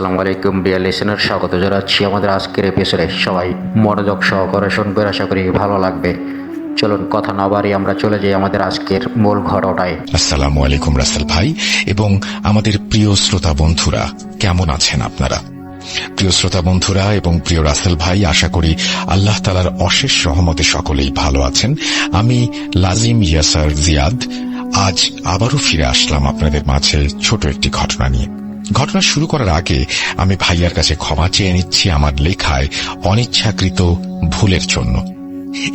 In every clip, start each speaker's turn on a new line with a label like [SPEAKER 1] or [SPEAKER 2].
[SPEAKER 1] আসসালামু আলাইকুম deer listener, স্বাগত জানাচ্ছি আমাদের আজকের এপিসোডে। সবাই মনোযোগ সহকারে শুনবেন, আশা করি ভালো লাগবে। চলুন কথা না বাড়িয়ে আমরা চলে যাই আমাদের আজকের মূল ঘটনায়।
[SPEAKER 2] আসসালামু আলাইকুম রাসেল ভাই এবং আমাদের প্রিয় শ্রোতা বন্ধুরা, কেমন আছেন আপনারা? প্রিয় শ্রোতা বন্ধুরা এবং প্রিয় রাসেল ভাই, আশা করি আল্লাহ তাআলার অশেষ রহমতে সকলেই ভালো আছেন। আমি লাজিম ইয়াসার জিয়াদ আজ আবারও ফিরে আসলাম আপনাদের মাঝে ছোট একটি ঘটনা নিয়ে। ঘটনা শুরু করার আগে আমি ভাইয়ার কাছে ক্ষমা চেয়ে নিচ্ছি আমার লেখায় অনিচ্ছাকৃত ভুলের জন্য।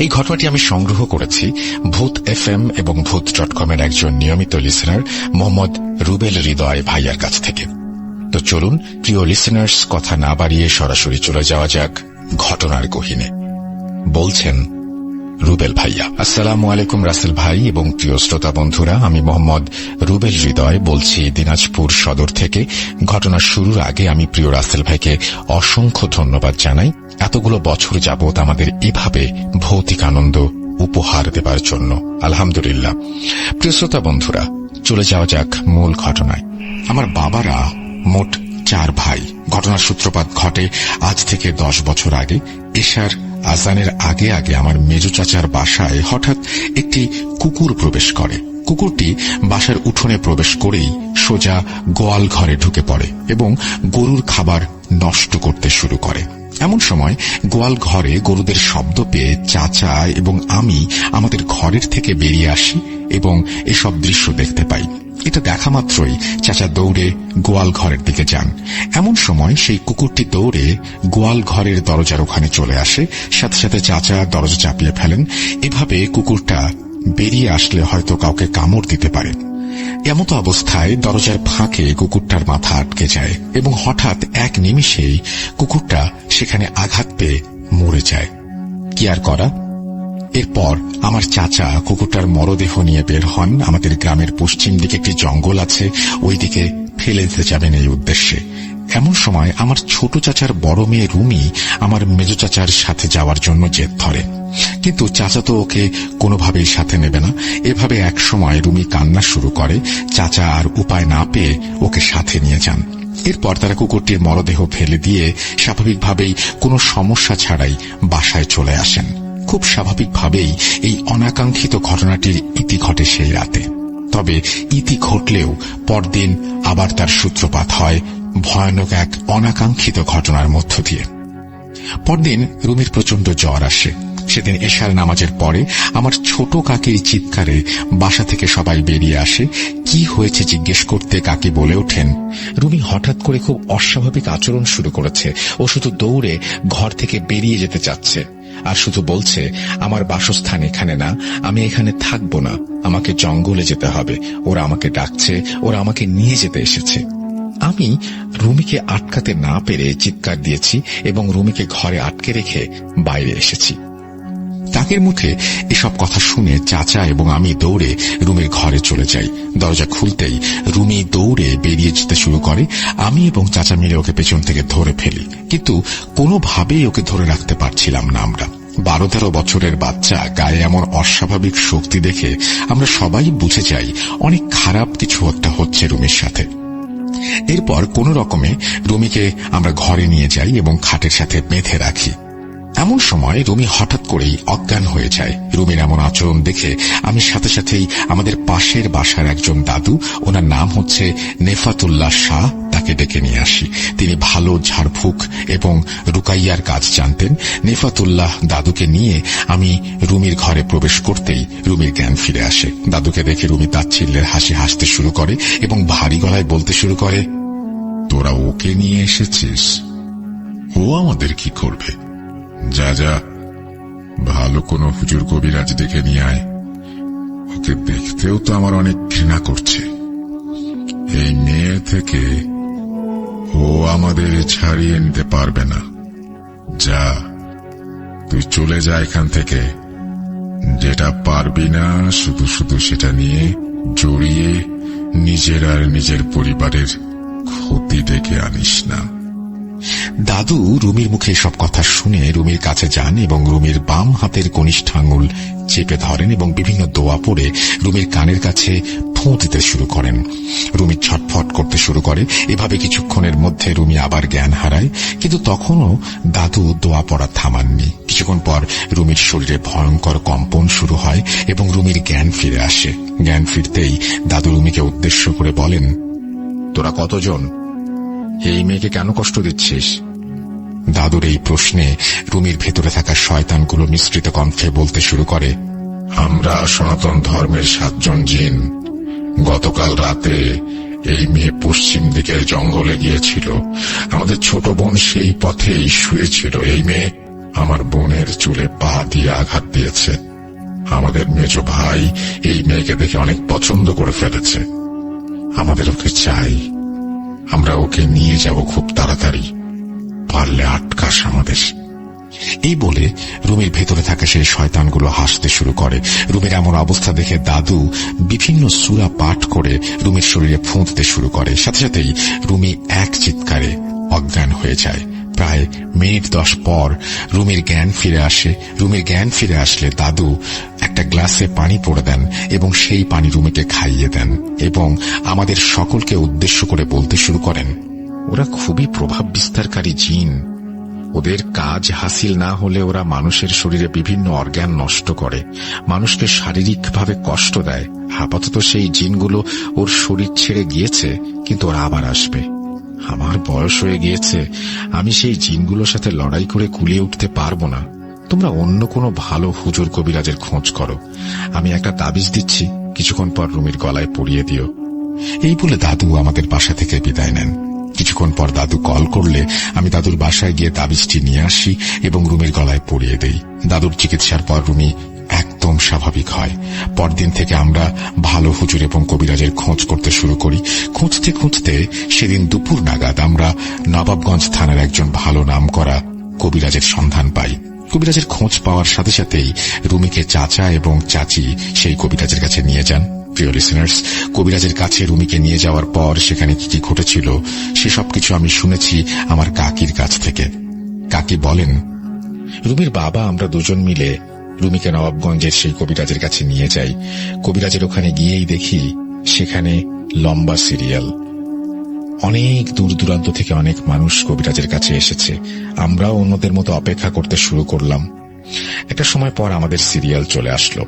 [SPEAKER 2] এই ঘটনাটি আমি সংগ্রহ করেছি ভূত FM এবং ভূত.com এর একজন নিয়মিত লিসেনার মোহাম্মদ রুবেল হৃদয় ভাইয়ার কাছ থেকে। তো চলুন প্রিয় লিসেনার্স, কথা না বাড়িয়ে সরাসরি চলে যাওয়া যাক ঘটনার গহীনে। বলছেন রুবেল ভাইয়া। আসসালামু আলাইকুম রাসেল ভাই এবং প্রিয় শ্রোতা বন্ধুরা, আমি মোহাম্মদ রুবেল হৃদয় বলছি দিনাজপুর সদর থেকে। ঘটনা শুরুর আগে আমি প্রিয় রাসেল ভাইকে অসংখ্য ধন্যবাদ জানাই এতগুলো বছর যাবৎ আমাদের এভাবে ভৌতিক আনন্দ উপহার দেবার জন্য। আলহামদুলিল্লাহ। প্রিয় শ্রোতা বন্ধুরা, চলে যাওয়া যাক মূল ঘটনায়। আমার বাবারা মোট 4 ভাই। ঘটনার সূত্রপাত ঘটে আজ থেকে 10 বছর আগে। এশার আজানের আগে আগে আমার মেজো চাচার বাসায় হঠাৎ একটি কুকুর প্রবেশ করে। কুকুরটি বাসার উঠোনে প্রবেশ করেই সোজা গোয়াল ঘরে ঢুকে পড়ে এবং গরুর খাবার নষ্ট করতে শুরু করে। এমন সময় গোয়াল ঘরে গরুদের শব্দ পেয়ে চাচা এবং আমি আমাদের ঘরের থেকে বেরিয়ে আসি এবং এসব দৃশ্য দেখতে পাই। এটা দেখা মাত্রই চাচা দৌড়ে গোয়াল ঘরের দিকে যান। এমন সময় সেই কুকুরটি দৌড়ে গোয়াল ঘরের দরজার ওখানে চলে আসে। সাথে সাথে চাচা দরজা চাপিয়ে ফেলেন। এভাবে কুকুরটা বেরিয়ে আসলে হয়তো কাউকে কামড় দিতে পারে। এমতো অবস্থায় দরজার ফাঁকে কুকুরটার মাথা আটকে যায় এবং হঠাৎ এক নিমিষেই কুকুরটা সেখানে আঘাত পেয়ে মরে যায়। কি আর করা। এরপর আমার চাচা কুকুরটার মরদেহ নিয়ে বের হন। আমাদের গ্রামের পশ্চিম দিকে একটি জঙ্গল আছে, ওই দিকে ফেলে দিতে যাবেন এই উদ্দেশ্যে। এমন সময় আমার ছোট চাচার বড় মেয়ে রুমি আমার মেজো চাচার সাথে যাওয়ার জন্য জেদ ধরে, কিন্তু চাচা তো ওকে কোনোভাবেই সাথে নেবে না। এভাবে এক সময় রুমি কান্না শুরু করে। চাচা আর উপায় না পেয়ে ওকে সাথে নিয়ে যান। এরপর তারা কুকুরটির মরদেহ ফেলে দিয়ে স্বাভাবিকভাবেই কোনো সমস্যা ছাড়াই বাসায় চলে আসেন। খুব স্বাভাবিকভাবেই এই অনাকাঙ্ক্ষিত ঘটনাটির ইতি ঘটে সেই রাতে। তবে ইতি ঘটলেও পরদিন আবার তার সূত্রপাত হয় ভয়ানক এক অনাকাঙ্ক্ষিত ঘটনার মধ্য দিয়ে। পরদিন রুমির প্রচন্ড জ্বর আসে। সেদিন এশার নামাজের পরে আমার ছোট কাকির চিৎকারে বাসা থেকে সবাই বেরিয়ে আসে। কি হয়েছে জিজ্ঞেস করতে কাকি বলে ওঠেন, রুমি হঠাৎ করে খুব অস্বাভাবিক আচরণ শুরু করেছে। ও শুধু দৌড়ে ঘর থেকে বেরিয়ে যেতে চাচ্ছে আর শুধু বলছে, আমার বাসস্থান এখানে না, আমি এখানে থাকবো না, আমাকে জঙ্গলে যেতে হবে, ওরা আমাকে ডাকছে, ওরা আমাকে নিয়ে যেতে এসেছে। আমি রুমিকে আটকাতে না পেরে চিৎকার দিয়েছি এবং রুমিকে ঘরে আটকে রেখে বাইরে এসেছি। কাকের মুখে এসব কথা শুনে চাচা এবং আমি দৌড়ে রুমির ঘরে চলে যাই। দরজা খুলতেই রুমি দৌড়ে বেরিয়ে যেতে শুরু করে। আমি এবং চাচা মিলে ওকে পেছন থেকে ধরে ফেলি, কিন্তু কোনোভাবেই ওকে ধরে রাখতে পারছিলাম না। আমরা 12-13 বছরের বাচ্চা, গায়ে এমন অস্বাভাবিক শক্তি দেখে আমরা সবাই বুঝে যাই অনেক খারাপ কিছু একটা হচ্ছে রুমির সাথে। এরপর কোনো রকমে রুমিকে আমরা ঘরে নিয়ে যাই এবং খাটের সাথে বেঁধে রাখি। এমন সময় রুমি হঠাৎ করেই অজ্ঞান হয়ে যায়। রুমির এমন আচরণ দেখে আমি সাথে সাথেই আমাদের পাশের বাসার একজন দাদু, ওনার নাম হচ্ছে নেফাতুল্লাহ শাহ, তাকে ডেকে নিয়ে আসি। তিনি ভালো ঝাড়ফুঁক এবং রুকাইয়ার কাজ জানতেন। নেফাতুল্লাহ দাদুকে নিয়ে আমি রুমির ঘরে প্রবেশ করতেই রুমির জ্ঞান ফিরে আসে। দাদুকে দেখে রুমি তাচ্ছিল্যের হাসি হাসতে শুরু করে এবং ভারী গলায় বলতে শুরু করে, তোরা ওকে নিয়ে এসেছিস, ও আমাদের কি করবে? যা যা, ভালো কোনো হুজুর কবিরাজ ডেকে নিয়ে আয়। ওকে দেখতেও তো আমার অনেক ঘৃণা করছে। এই মেয়ে থেকে ও আমাদের ছাড়িয়ে নিতে পারবে না। যা, তুই চলে যা এখান থেকে। যেটা পারবি না শুধু শুধু সেটা নিয়ে জড়িয়ে নিজের আর নিজের পরিবারের ক্ষতি ডেকে আনিস না। দাদু রুমির মুখে সব কথা শুনে রুমির কাছে যান এবং রুমির বাম হাতের কনিষ্ঠ আঙুল চেপে ধরেন এবং বিভিন্ন দোয়া পড়ে রুমির কানের কাছে ফোঁ দিতে শুরু করেন। রুমি ছটফট করতে শুরু করে। এভাবে কিছুক্ষণের মধ্যে রুমি আবার জ্ঞান হারায়, কিন্তু তখনও দাদু দোয়া পড়া থামাননি। কিছুক্ষণ পর রুমির শরীরে ভয়ঙ্কর কম্পন শুরু হয় এবং রুমির জ্ঞান ফিরে আসে। জ্ঞান ফিরতেই দাদু রুমিকে উদ্দেশ্য করে বলেন, তোরা কতজন? এই মেয়েকে কেন কষ্ট দিচ্ছিস? দাদুর এই প্রশ্নে রুমির ভেতরে থাকা শয়তানগুলো মিশ্রিত কণ্ঠে বলতে শুরু করে, আমরা সনাতন ধর্মের 7 জন জিন। গতকাল রাতে এই মেয়ে পশ্চিম দিকের জঙ্গলে গিয়েছিল। আমাদের ছোট বোন সেই পথেই শুয়েছিল। এই মেয়ে আমার বোনের চুলে পা দিয়ে আঘাত দিয়েছে। আমাদের মেজ ভাই এই মেয়েকে দেখে অনেক পছন্দ করে ফেলেছে। আমাদের ওকে চাই। আমরা ওকে নিয়ে যাব খুব তাড়াতাড়ি। পারলে আটকাস আমাদের। এই বলে রুমির ভেতরে থাকা সেই শয়তানগুলো হাসতে শুরু করে। রুমির এমন অবস্থা দেখে দাদু বিভিন্ন সূরা পাঠ করে রুমির শরীরে ফুঁ দিতে শুরু করে। সাথে সাথেই রুমি এক চিৎকারে অজ্ঞান হয়ে যায়। প্রায় মিনিট 10 পর রুমির জ্ঞান ফিরে আসে। রুমির জ্ঞান ফিরে আসলে দাদু একটা গ্লাসে পানি পড়ে দেন এবং সেই পানি রুমিকে খাইয়ে দেন এবং আমাদের সকলকে উদ্দেশ্য করে বলতে শুরু করেন, ওরা খুবই প্রভাব বিস্তারকারী জিন। ওদের কাজ হাসিল না হলে ওরা মানুষের শরীরে বিভিন্ন অর্গান নষ্ট করে, মানুষকে শারীরিকভাবে কষ্ট দেয়। আপাতত সেই জিনগুলো ওর শরীর ছেড়ে গিয়েছে, কিন্তু ওরা আবার আসবে। আমার বয়স হয়ে গিয়েছে, আমি সেই জিনগুলোর সাথে লড়াই করে কুলিয়ে উঠতে পারবো না। তোমরা অন্য কোনো ভালো হুজুর কবিরাজের খোঁজ করো। আমি একটা তাবিজ দিচ্ছি, কিছুক্ষণ পর রুমির গলায় পরিয়ে দিও। এই বলে দাদু আমাদের বাসা থেকে বিদায় নেন। কিছুক্ষণ পর দাদু কল করলে আমি দাদুর বাসায় গিয়ে তাবিজটি নিয়ে আসি এবং রুমির গলায় পরিয়ে দেই। দাদুর চিকিৎসার পর রুমি একদম স্বাভাবিক হয়। পরদিন থেকে আমরা ভালো হুজুর এবং কবিরাজের খোঁজ করতে শুরু করি। খুঁজতে খুঁজতে সেদিন দুপুর নাগাদ আমরা নবাবগঞ্জ থানার একজন ভালো নামকরা কবিরাজের সন্ধান পাই। কবিরাজের খোঁজ পাওয়ার সাথে সাথেই রুমিকে চাচা এবং চাচি সেই কবিরাজের কাছে নিয়ে যান। প্রিয় লিসেনার্স, কবিরাজের কাছে রুমিকে নিয়ে যাওয়ার পর সেখানে কি কি ঘটেছিল সে সবকিছু আমি শুনেছি আমার কাকির কাছ থেকে। কাকি বলেন, রুমির বাবা আমরা দুজন মিলে রুমিকে নবাবগঞ্জের সেই কবিরাজের কাছে নিয়ে যাই। কবিরাজের ওখানে গিয়েই দেখি সেখানে লম্বা সিরিয়াল। অনেক দূর দূরান্ত থেকে অনেক মানুষ কবিরাজের কাছে এসেছে। আমরাও অন্যদের মতো অপেক্ষা করতে শুরু করলাম। একটা সময় পর আমাদের সিরিয়াল চলে আসলো।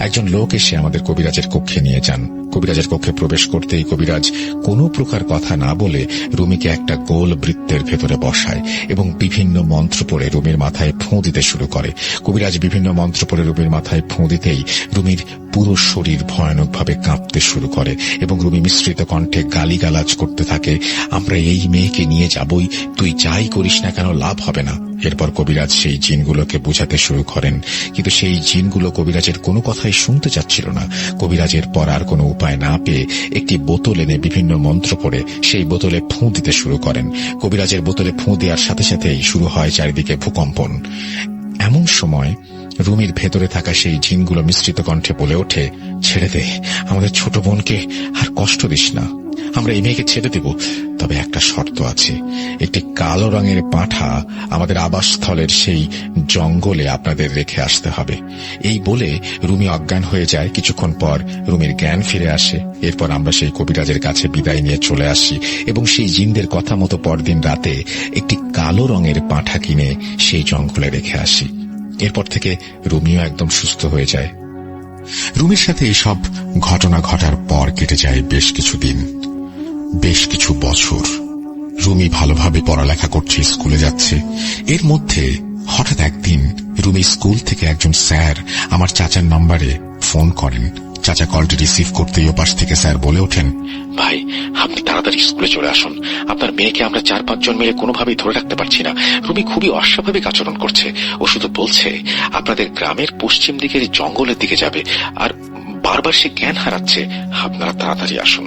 [SPEAKER 2] একজন লোক এসে আমাদের কবিরাজের কক্ষে নিয়ে যান। কবিরাজের কক্ষে প্রবেশ করতেই কবিরাজ কোনো প্রকার কথা না বলে রুমিকে একটা গোল বৃত্তের ভেতরে বসায় এবং বিভিন্ন মন্ত্র পড়ে রুমির মাথায় ফোঁ দিতে শুরু করে। কবিরাজ বিভিন্ন মন্ত্র পড়ে রুমির মাথায় ফোঁ দিতেই রুমির পুরো শরীর ভয়ানকভাবে কাঁপতে শুরু করে এবং রুমি মিশ্রিত কণ্ঠে গালিগালাজ করতে থাকে, আমরা এই মেয়েকে নিয়ে যাবই, তুই যাই করিস না কেন লাভ হবে না। এরপর কবিরাজ সেই জিনগুলোকে বোঝাতে শুরু করেন, কিন্তু সেই জিনগুলো কবিরাজের কোনো কথাই শুনতে চাচ্ছিল না। কবিরাজের পর আর কোনো উপায় না পেয়ে একটি বোতল এনে বিভিন্ন মন্ত্র পড়ে সেই বোতলে ফুঁ দিতে শুরু করেন। কবিরাজের বোতলে ফুঁ দেওয়ার সাথে সাথেই শুরু হয় চারিদিকে ভূকম্পন। এমন সময় রুমির ভেতরে থাকা সেই জিনগুলো মিশ্রিত কণ্ঠে বলে ওঠে, ছেড়ে দে, আমাদের ছোট বোনকে আর কষ্ট দিস না। আমরা এই মেয়েকে ছেড়ে দেব, তবে একটা শর্ত আছে। একটি কালো রঙের পাঁঠা আমাদের আবাসস্থলের সেই জঙ্গলে আপনাদের রেখে আসতে হবে। এই বলে রুমি অজ্ঞান হয়ে যায়। কিছুক্ষণ পর রুমির জ্ঞান ফিরে আসে। এরপর আমরা সেই কবিরাজের কাছে বিদায় নিয়ে চলে আসি এবং সেই জিনদের কথা মতো পরদিন রাতে একটি কালো রঙের পাঁঠা কিনে সেই জঙ্গলে রেখে আসি। এরপর থেকে রুমিও একদম সুস্থ হয়ে যায়। রুমির সাথে এইসব ঘটনা ঘটার পর কেটে যায় বেশ কিছুদিন, বেশ কিছু বছর। রুমি ভালোভাবে পড়ালেখা করছে, স্কুলে যাচ্ছে। এর মধ্যে হঠাৎ একদিন রুমি স্কুল থেকে একজন স্যার আমার চাচার নম্বরে ফোন করেন। চাচা কলটি রিসিভ করতেই ওপাশ থেকে স্যার বলে ওঠেন,
[SPEAKER 3] ভাই, আপনি তাড়াতাড়ি স্কুলে চলে আসুন। আপনার মেয়েকে আমরা 4-5 জন মিলে কোনোভাবেই ধরে রাখতে পারছি না। রুমি খুবই অস্বাভাবিক আচরণ করছে। ও শুধু বলছে আপনাদের গ্রামের পশ্চিম দিকের জঙ্গলের দিকে যাবে, আর বারবার সে জ্ঞান হারাচ্ছে। আপনারা তাড়াতাড়ি আসুন।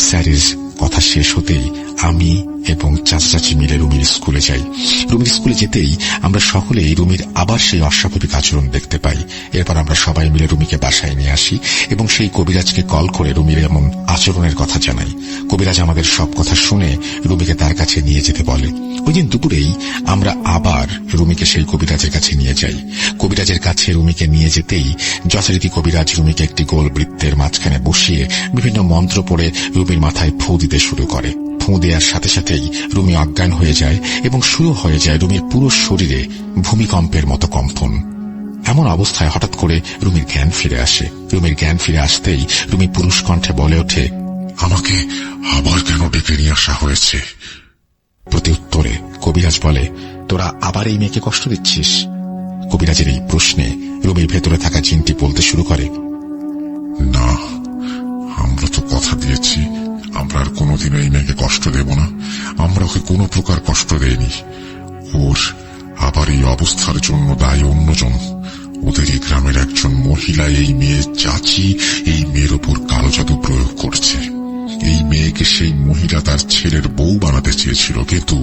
[SPEAKER 2] স্যার ইজ কথা শেষ হতেই আমি এবং চাচি মিলে রুমির স্কুলে যাই। রুমির স্কুলে যেতেই আমরা সকলেই রুমির আবার সেই অস্বাভাবিক আচরণ দেখতে পাই। এরপর আমরা সবাই মিলে রুমিকে বাসায় নিয়ে আসি এবং সেই কবিরাজকে কল করে রুমির এমন আচরণের কথা জানাই। কবিরাজ আমাদের সব কথা শুনে রুমিকে তার কাছে নিয়ে যেতে বলে। ওই দিন দুপুরেই আমরা আবার রুমিকে সেই কবিরাজের কাছে নিয়ে যাই। কবিরাজের কাছে রুমিকে নিয়ে যেতেই যথারীতি কবিরাজ রুমিকে একটি গোল বৃত্তের মাঝখানে বসিয়ে বিভিন্ন মন্ত্র পড়ে রুমির মাথায় ফু দিতে শুরু করে। ফু দেওয়ার সাথে সাথেই রুমি অজ্ঞান হয়ে যায় এবং শুরু হয়ে যায় রুমির পুরো শরীরে ভূমিকম্পের মতো কম্পন। এমন অবস্থায় হঠাৎ করে রুমির জ্ঞান ফিরে আসে। রুমির জ্ঞান ফিরে আসতেই রুমি পুরুষ কণ্ঠে বলে ওঠে,
[SPEAKER 4] আমাকে আবার কেন ডেকে নিয়ে আসা হয়েছে?
[SPEAKER 2] প্রত্যুত্তরে কবিরাজ বলে, তোরা আবার এই মেয়েকে কষ্ট দিচ্ছিস? কবিরাজের এই প্রশ্নে রুমির ভেতরে থাকা জিনটি বলতে শুরু করে,
[SPEAKER 4] না, আমরা তো কথা দিয়েছি আমরা আর কোনোদিনও এই মেয়েকে কষ্ট দেব না। আমরা ওকে কোনো প্রকার কষ্ট দেইনি। ওর আবার এই অবস্থার জন্য দায়ী অন্যজন। ওদের এই গ্রামের একজন মহিলা এই মেয়ের চাচি এই মেয়ের ওপর কালো জাদু প্রয়োগ করছে। এই মেয়েকে সেই মহিলা তার ছেলের বউ বানাতে চেয়েছিল, কিন্তু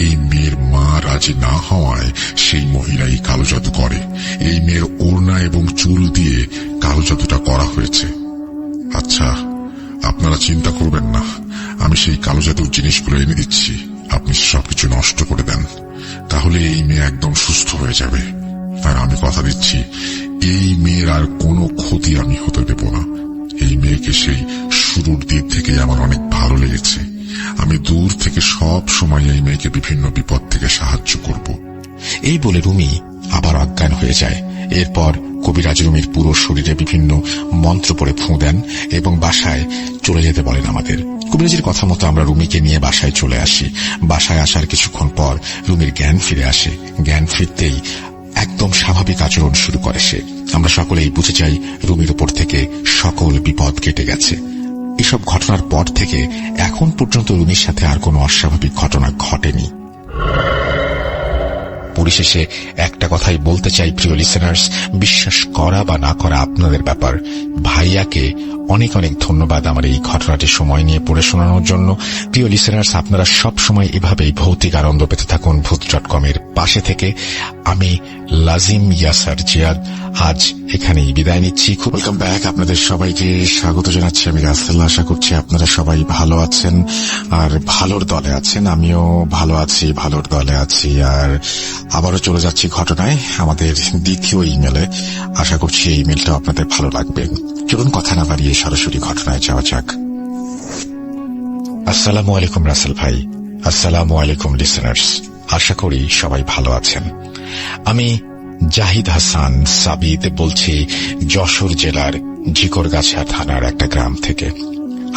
[SPEAKER 4] এই মেয়ের মা রাজি না হওয়ায় সেই মহিলা এই কালো জাদু করে। এই মেয়ের ওড়না এবং চুল দিয়ে কালো জাদুটা করা হয়েছে। আচ্ছা, আপনারা চিন্তা করবেন না, আমি সেই কালো জাদুর জিনিসগুলো এনে দিচ্ছি, আপনি সবকিছু নষ্ট করে দেন, তাহলে এই মেয়ে একদম সুস্থ হয়ে যাবে। আর আমি কথা দিচ্ছি, এই মেয়ের আর কোনো ক্ষতি আমি হতে দেব না। এই মেয়েকে সেই শুরুর দিক থেকে আমার অনেক ভালো লেগেছে। আমি দূর থেকে সব সময় এই মেয়েকে বিভিন্ন বিপদ থেকে সাহায্য করব।
[SPEAKER 2] এই বলে রুমি আবার অজ্ঞান হয়ে যায়। এরপর কবিরাজ রুমির পুরো শরীরে বিভিন্ন মন্ত্র পড়ে ফু দেন এবং বাসায় চলে যেতে বলেন আমাদের। কবিরাজের কথা মতো আমরা রুমিকে নিয়ে বাসায় চলে আসি। বাসায় আসার কিছুক্ষণ পর রুমির জ্ঞান ফিরে আসে। জ্ঞান ফিরতেই একদম স্বাভাবিক আচরণ শুরু করে সে। আমরা সকলেই বুঝে যাই রুমির উপর থেকে সকল বিপদ কেটে গেছে। এসব ঘটনার পর থেকে এখন পর্যন্ত রুমির সাথে আর কোনো অস্বাভাবিক ঘটনা ঘটেনি। পরিশেষে একটা কথাই বলতে চাই, প্রিয় লিসেনার্স, বিশ্বাস করা বা না করা আপনাদের ব্যাপার। ভাইয়াকে অনেক অনেক ধন্যবাদ আমার এই ঘটনাটি সময় নিয়ে পড়ে শোনানোর জন্য। প্রিয় লিসেনার্স, আপনারা সব সময় এভাবেই ভৌতিক আনন্দ পেতে থাকুন ভূত.com এর পাশে থেকে। আমি লাজিম ইয়াসার জিয়াদ আজ এখানেই বিদায় নিচ্ছি। খুব ওয়েলকাম ব্যাক, আপনাদের সবাইকে স্বাগত জানাচ্ছি আমি রাসেল। আশা করছি আপনারা সবাই ভালো আছেন আর ভালোর দলে আছেন। আমিও ভালো আছি, ভালোর দলে আছি। আর আবারও চলে যাচ্ছি ঘটনায়, আমাদের দ্বিতীয় ইমেলে। আশা করছি এই ইমেলটা আপনাদের ভালো লাগবে। চলুন কথা না বাড়িয়ে সরাসরি ঘটনায় যাওয়া যাক। আসসালামু আলাইকুম রাসেল ভাই। আসসালামু আলাইকুম লিসেনার্স। আশা করি সবাই ভালো আছেন। আমি জাহিদ হাসান সাবিদ বলছি যশোর জেলার ঝিকরগাছা থানার একটা গ্রাম থেকে।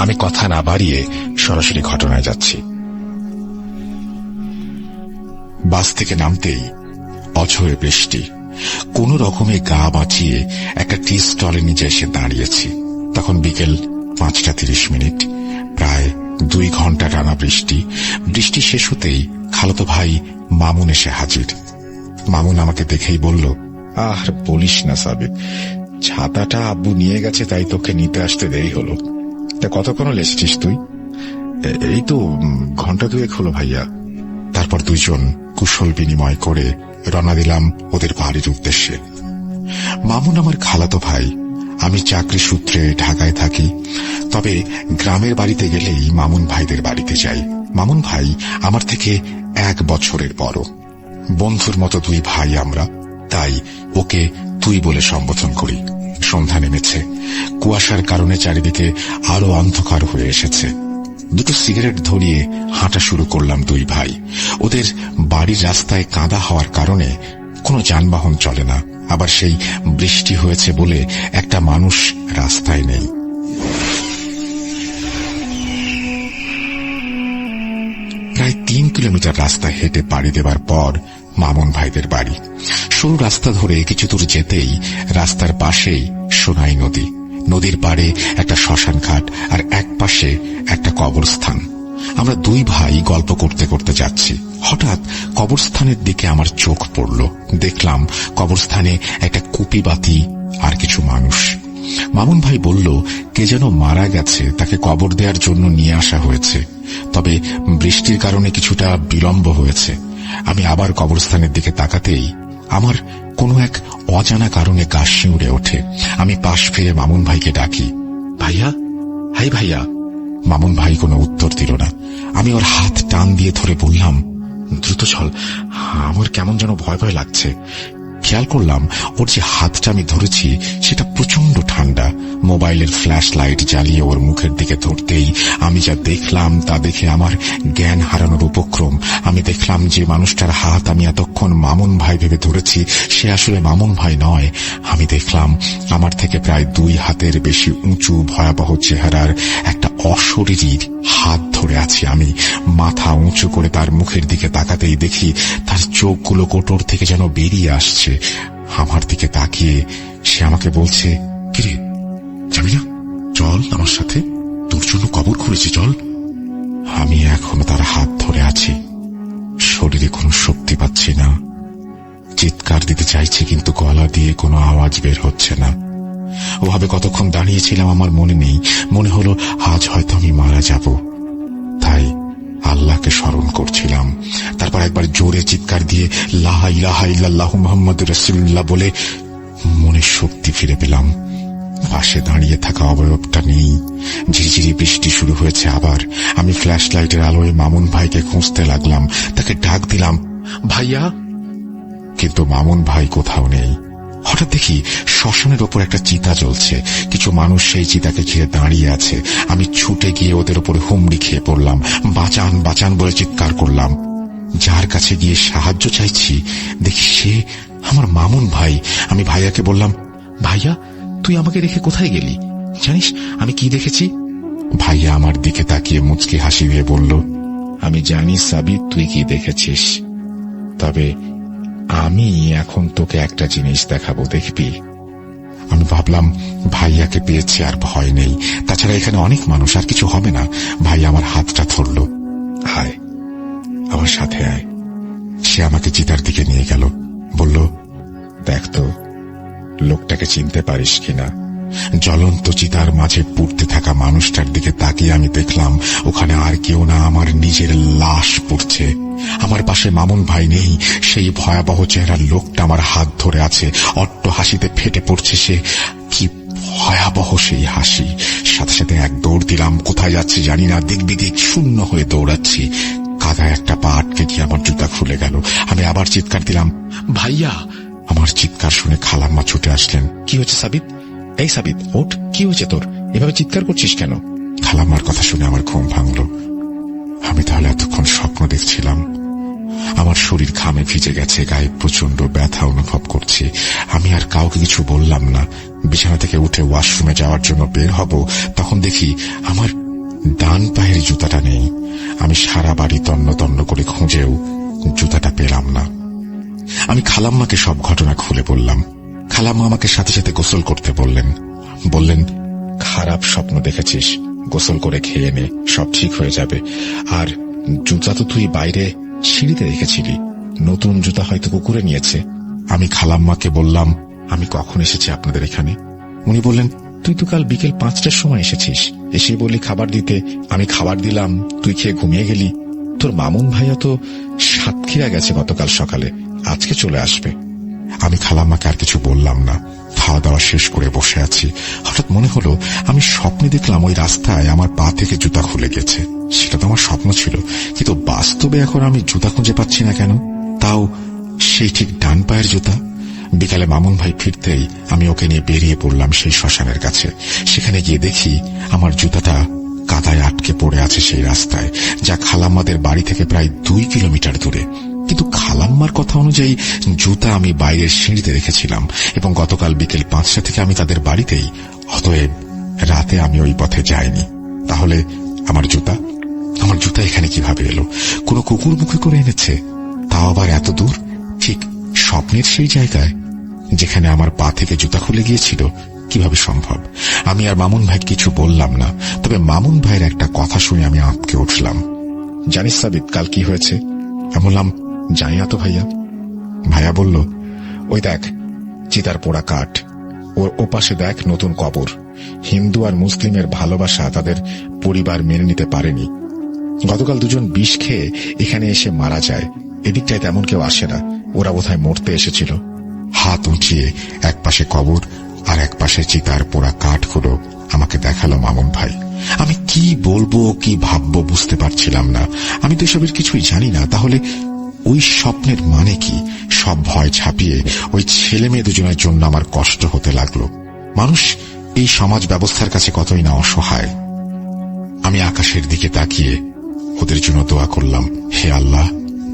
[SPEAKER 2] আমি কথা না বাড়িয়ে সরাসরি ঘটনায় যাচ্ছি। বাস থেকে নামতেই অঝরে বৃষ্টি। কোন রকমে গা বাঁচিয়ে একটা টি স্টলে নিজে এসে দাঁড়িয়েছি। তখন বিকেল 5:30। প্রায় 2 ঘন্টা টানা বৃষ্টি। বৃষ্টি শেষ হতেই খালাতো ভাই মামুন এসে হাজির। মামুন আমাকে দেখেই বলল, আর বলিস না সাবিত, ছাতাটা আব্বু নিয়ে গেছে, তাই তোকে নিতে আসতে দেরি হলো। তা কতক্ষণ এসেছিস তুই? এই তো 1 ঘন্টা 2 হলো ভাইয়া। তারপর দুইজন কুশল বিনিময় করে রওনা দিলাম ওদের বাড়ির উদ্দেশ্যে। মামুন আমার খালাতো ভাই। আমি চাকরি সূত্রে ঢাকায় থাকি, তবে গ্রামের বাড়িতে গেলেই মামুন ভাইদের বাড়িতে যাই। মামুন ভাই আমার থেকে 1 বছরের বড়। বন্ধুর মতো 2 ভাই আমরা, তাই ওকে তুই বলে সম্বোধন করি। সন্ধ্যা নেমেছে, কুয়াশার কারণে চারিদিকে আরো অন্ধকার হয়ে এসেছে। 2টো সিগারেট ধরিয়ে হাঁটা শুরু করলাম 2 ভাই। ওদের বাড়ির রাস্তায় কাদা হওয়ার কারণে কোনো যানবাহন চলে না, আবার সেই বৃষ্টি হয়েছে বলে একটা মানুষ রাস্তায় নেই। প্রায় 3 কিলোমিটার রাস্তা হেঁটে পাড়ি দেবার পর মামুন ভাইদের বাড়ি। সরু রাস্তা ধরে কিছু দূর যেতেই রাস্তার পাশেই সোনাই নদী। নদীর পাড়ে একটা শ্মশান ঘাট আর এক পাশে একটা কবরস্থান। আমরা 2 ভাই গল্প করতে করতে যাচ্ছি। হঠাৎ কবরস্থানের দিকে আমার চোখ পড়ল। দেখলাম কবরস্থানে একটা কুপি বাতি আর কিছু মানুষ। মামুন ভাই বলল কে যেন মারা গেছে, তাকে কবর দেওয়ার জন্য নিয়ে আসা হয়েছে, তবে বৃষ্টির কারণে কিছুটা বিলম্ব হয়েছে। আমি আবার কবরস্থানের দিকে তাকাতেই আমার কোনো এক অজানা কারণে গা শিউরে ওঠে। আমি পাশ ফিরে মামুন ভাইকে ডাকি, ভাইয়া, হাই ভাইয়া। মামুন ভাই কোনো উত্তর দিল না। আমি ওর হাত টান দিয়ে ধরে বললাম, দ্রুত চল, আমার কেমন যেন ভয় ভয় লাগছে। খেয়াল করলাম ওর যে হাতটা আমি ধরেছি সেটা প্রচন্ড ঠান্ডা। মোবাইলের ফ্ল্যাশ লাইট জ্বালিয়ে ওর মুখের দিকে ধরতেই আমি যা দেখলাম তা দেখে আমার জ্ঞান হারানোর উপক্রম। আমি দেখলাম যে মানুষটার হাত আমি এতক্ষণ মামুন ভাই ভেবে ধরেছি সে আসলে মামুন ভাই নয়। আমি দেখলাম আমার থেকে প্রায় 2 হাতের বেশি উঁচু ভয়াবহ চেহারার একটা অশরীরীর হাত ধরে আছি আমি। মাথা উঁচু করে তার মুখের দিকে তাকাতেই দেখি তার চোখগুলো কোটর থেকে যেন বেরিয়ে আসছে। আমার দিকে তাকিয়ে সে আমাকে বলছে, কিরে যাবি না? চল আমার সাথে, তোর জন্য কবর খুঁড়েছি, চল। আমি এখনো তার হাত ধরে আছি, শরীরে কোনো শক্তি পাচ্ছি না। চিৎকার দিতে চাইছি কিন্তু গলা দিয়ে কোনো আওয়াজ বের হচ্ছে না। ওভাবে কতক্ষণ দাঁড়িয়েছিলাম আমার মনে নেই। মনে হলো আজ হয়তো আমি মারা যাব, তাই আল্লাহকে স্মরণ করছিলাম। তারপর একবার জোরে চিৎকার দিয়ে লা ইলাহা ইল্লাল্লাহু মুহাম্মাদুর রাসূলুল্লাহ বলে মনে শক্তি ফিরে পেলাম। পাশে দাঁড়িয়ে থাকা অবয়বটা নেই। ঝিরিঝিরি বৃষ্টি শুরু হয়েছে আবার। আমি ফ্ল্যাশ লাইটের আলোয় মামুন ভাইকে খুঁজতে লাগলাম, তাকে ডাক দিলাম, ভাইয়া, কিন্তু মামুন ভাই কোথাও নেই। হঠাৎ দেখি শ্মশানের ওপর একটা চিতা জ্বলছে, কিছু মানুষ সেই চিতাকে ঘিরে দাঁড়িয়ে আছে। আমি ছুটে গিয়ে ওদের উপর হুমড়ি খেয়ে পড়লাম, বাঁচান বাঁচান বলে চিৎকার করলাম। যার কাছে গিয়ে সাহায্য চাইছি দেখি সে আমার মামুন ভাই। আমি ভাইয়াকে বললাম, ভাইয়া তুই আমাকে রেখে কোথায় গেলি? জানিস আমি কি দেখেছি? ভাইয়া আমার দিকে তাকিয়ে মুচকি হাসি দিয়ে বলল, আমি জানি সাবিত তুই কি দেখেছিস, তবে আমি এখন তোকে একটা জিনিস দেখাবো, দেখবি? আমি ভাবলাম ভাইয়াকে পেয়েছি আর ভয় নেই, তাছাড়া এখানে অনেক মানুষ, আর কিছু হবে না। ভাই আমার হাতটা ধরল, আয় আমার সাথে আয়। সে আমাকে চিতার দিকে নিয়ে গেল, বলল, দেখ তো লোকটাকে চিনতে পারিস কিনা। জ্বলন্ত চিতার মাঝে পুড়তে থাকা মানুষটার দিকে তাকিয়ে আমি দেখলাম ওখানে আর কেউ না, আমার নিজের লাশ পুড়ছে। আমার পাশে মামুন ভাই নেই, সেই ভয়াবহ চেহারার লোকটা আমার হাত ধরে আছে, অট্ট হাসিতে ফেটে পড়ছে সে। কি ভয়াবহ সেই হাসি! সাথে সাথে এক দৌড় দিলাম, কোথায় যাচ্ছি জানি না, দিক বিদিক শূন্য হয়ে দৌড়াচ্ছি। কাদায় একটা পা আটকে গিয়ে আমার জুতা খুলে গেল। আমি আবার চিৎকার দিলাম, ভাইয়া। আমার চিৎকার শুনে খালাম্মা ছুটে আসলেন। কি হয়েছে সাবিত? এই সাবিত ওঠ, কি হয়েছে তোর? এভাবে চিৎকার করছিস কেন? খালাম্মার কথা শুনে আমার ঘুম ভাঙল। আমি তাহলে এতক্ষণ স্বপ্ন দেখছিলাম। আমার শরীর ঘামে ভিজে গেছে, গায়ে প্রচন্ড ব্যথা অনুভব করছি। আমি আর কাউকে কিছু বললাম না। বিছানা থেকে উঠে ওয়াশরুমে যাওয়ার জন্য বের হব, তখন দেখি আমার ডান পায়ের জুতাটা নেই। আমি সারা বাড়ি তন্ন তন্ন করে খুঁজেও জুতাটা পেলাম না। আমি খালাম্মাকে সব ঘটনা খুলে বললাম। খালাম্মা আমাকে সাথে সাথে গোসল করতে বললেন, খারাপ স্বপ্ন দেখেছিস, গোসল করে খেয়ে নে, সব ঠিক হয়ে যাবে। আর জুতা তো তুই বাইরে সিঁড়িতে রেখেছিলি, নতুন জুতা হয়তো কুকুরে নিয়েছে। আমি খালাম্মাকে বললাম, আমি কখন এসেছি আপনাদের এখানে? উনি বললেন, তুই তো কাল বিকেল 5টার সময় এসেছিস, এসে বললি খাবার দিতে, আমি খাবার দিলাম, তুই খেয়ে ঘুমিয়ে গেলি। তোর মামুন ভাইয়া তো সাতক্ষীরা গেছে গতকাল সকালে, আজকে চলে আসবে। আমি খালাম্মাকে আর কিছু বললাম না। খাওয়া দাওয়া শেষ করে বসে আছি। হঠাৎ মনে হলো আমি স্বপ্নে দেখলাম ওই রাস্তায় আমার পা থেকে জুতা খুলে গেছে। সেটা তো আমার স্বপ্ন ছিল, কিন্তু বাস্তবে এখন আমি জুতা খুঁজে পাচ্ছি না কেন, তাও সেই ঠিক ডান পায়ের জুতা। বিকালে মামুন ভাই ফিরতেই আমি ওকে নিয়ে বেরিয়ে পড়লাম সেই শ্মশানের কাছে। সেখানে গিয়ে দেখি আমার জুতাটা কাদায় আটকে পড়ে আছে সেই রাস্তায়, যা খালাম্মাদের বাড়ি থেকে প্রায় 2 কিলোমিটার দূরে। কিন্তু খালাম্মার কথা অনুযায়ী জুতা আমি বাইরের সিঁড়িতে রেখেছিলাম এবং গতকাল বিকেল 5টা থেকে আমি তাদের বাড়িতেই। অতএব রাতে আমি ওই পথে যাইনি। তাহলে আমার জুতা এখানে কিভাবে এলো? কোনো কুকুর মুখে করে এনেছে, তাও আবার এত দূর, ঠিক স্বপ্নের সেই জায়গায় যেখানে আমার পা থেকে জুতা খুলে গিয়েছিল। কিভাবে সম্ভব? আমি আর মামুন ভাই কিছু বললাম না, তবে মামুন ভাইয়ের একটা কথা শুনে আমি আঁতকে উঠলাম। জানিস সাবিত কাল কি হয়েছে? আমি বললাম, জানি না তো ভাইয়া। ভাইয়া বলল, ওই দেখ চিতার পোড়া কাঠ, ওর ওপাশে দেখ নতুন কবর। হিন্দু আর মুসলিমের ভালোবাসা তাদের পরিবার মেনে নিতে পারেনি। গতকাল দুজন বিষ খেয়ে এখানে এসে মারা যায়। এদিকটায় তেমন কেউ আসে না, ওরা বোধহয় মরতে এসেছিল। হাত উঁচিয়ে এক পাশে কবর আর এক পাশে চিতার পোড়া কাঠগুলো আমাকে দেখালো মামুন ভাই। আমি কি বলবো কি ভাববো বুঝতে পারছিলাম না। আমি তো এসবের কিছুই জানি না। তাহলে ওই স্বপ্নের মানে কি? সব ভয় ছাপিয়ে ওই ছেলে মেয়ে দুজনের জন্য আমার কষ্ট হতে লাগলো। মানুষ এই সমাজ ব্যবস্থার কাছে কতই না অসহায়। আমি আকাশের দিকে তাকিয়ে ওদের জন্য দোয়া করলাম, হে আল্লাহ,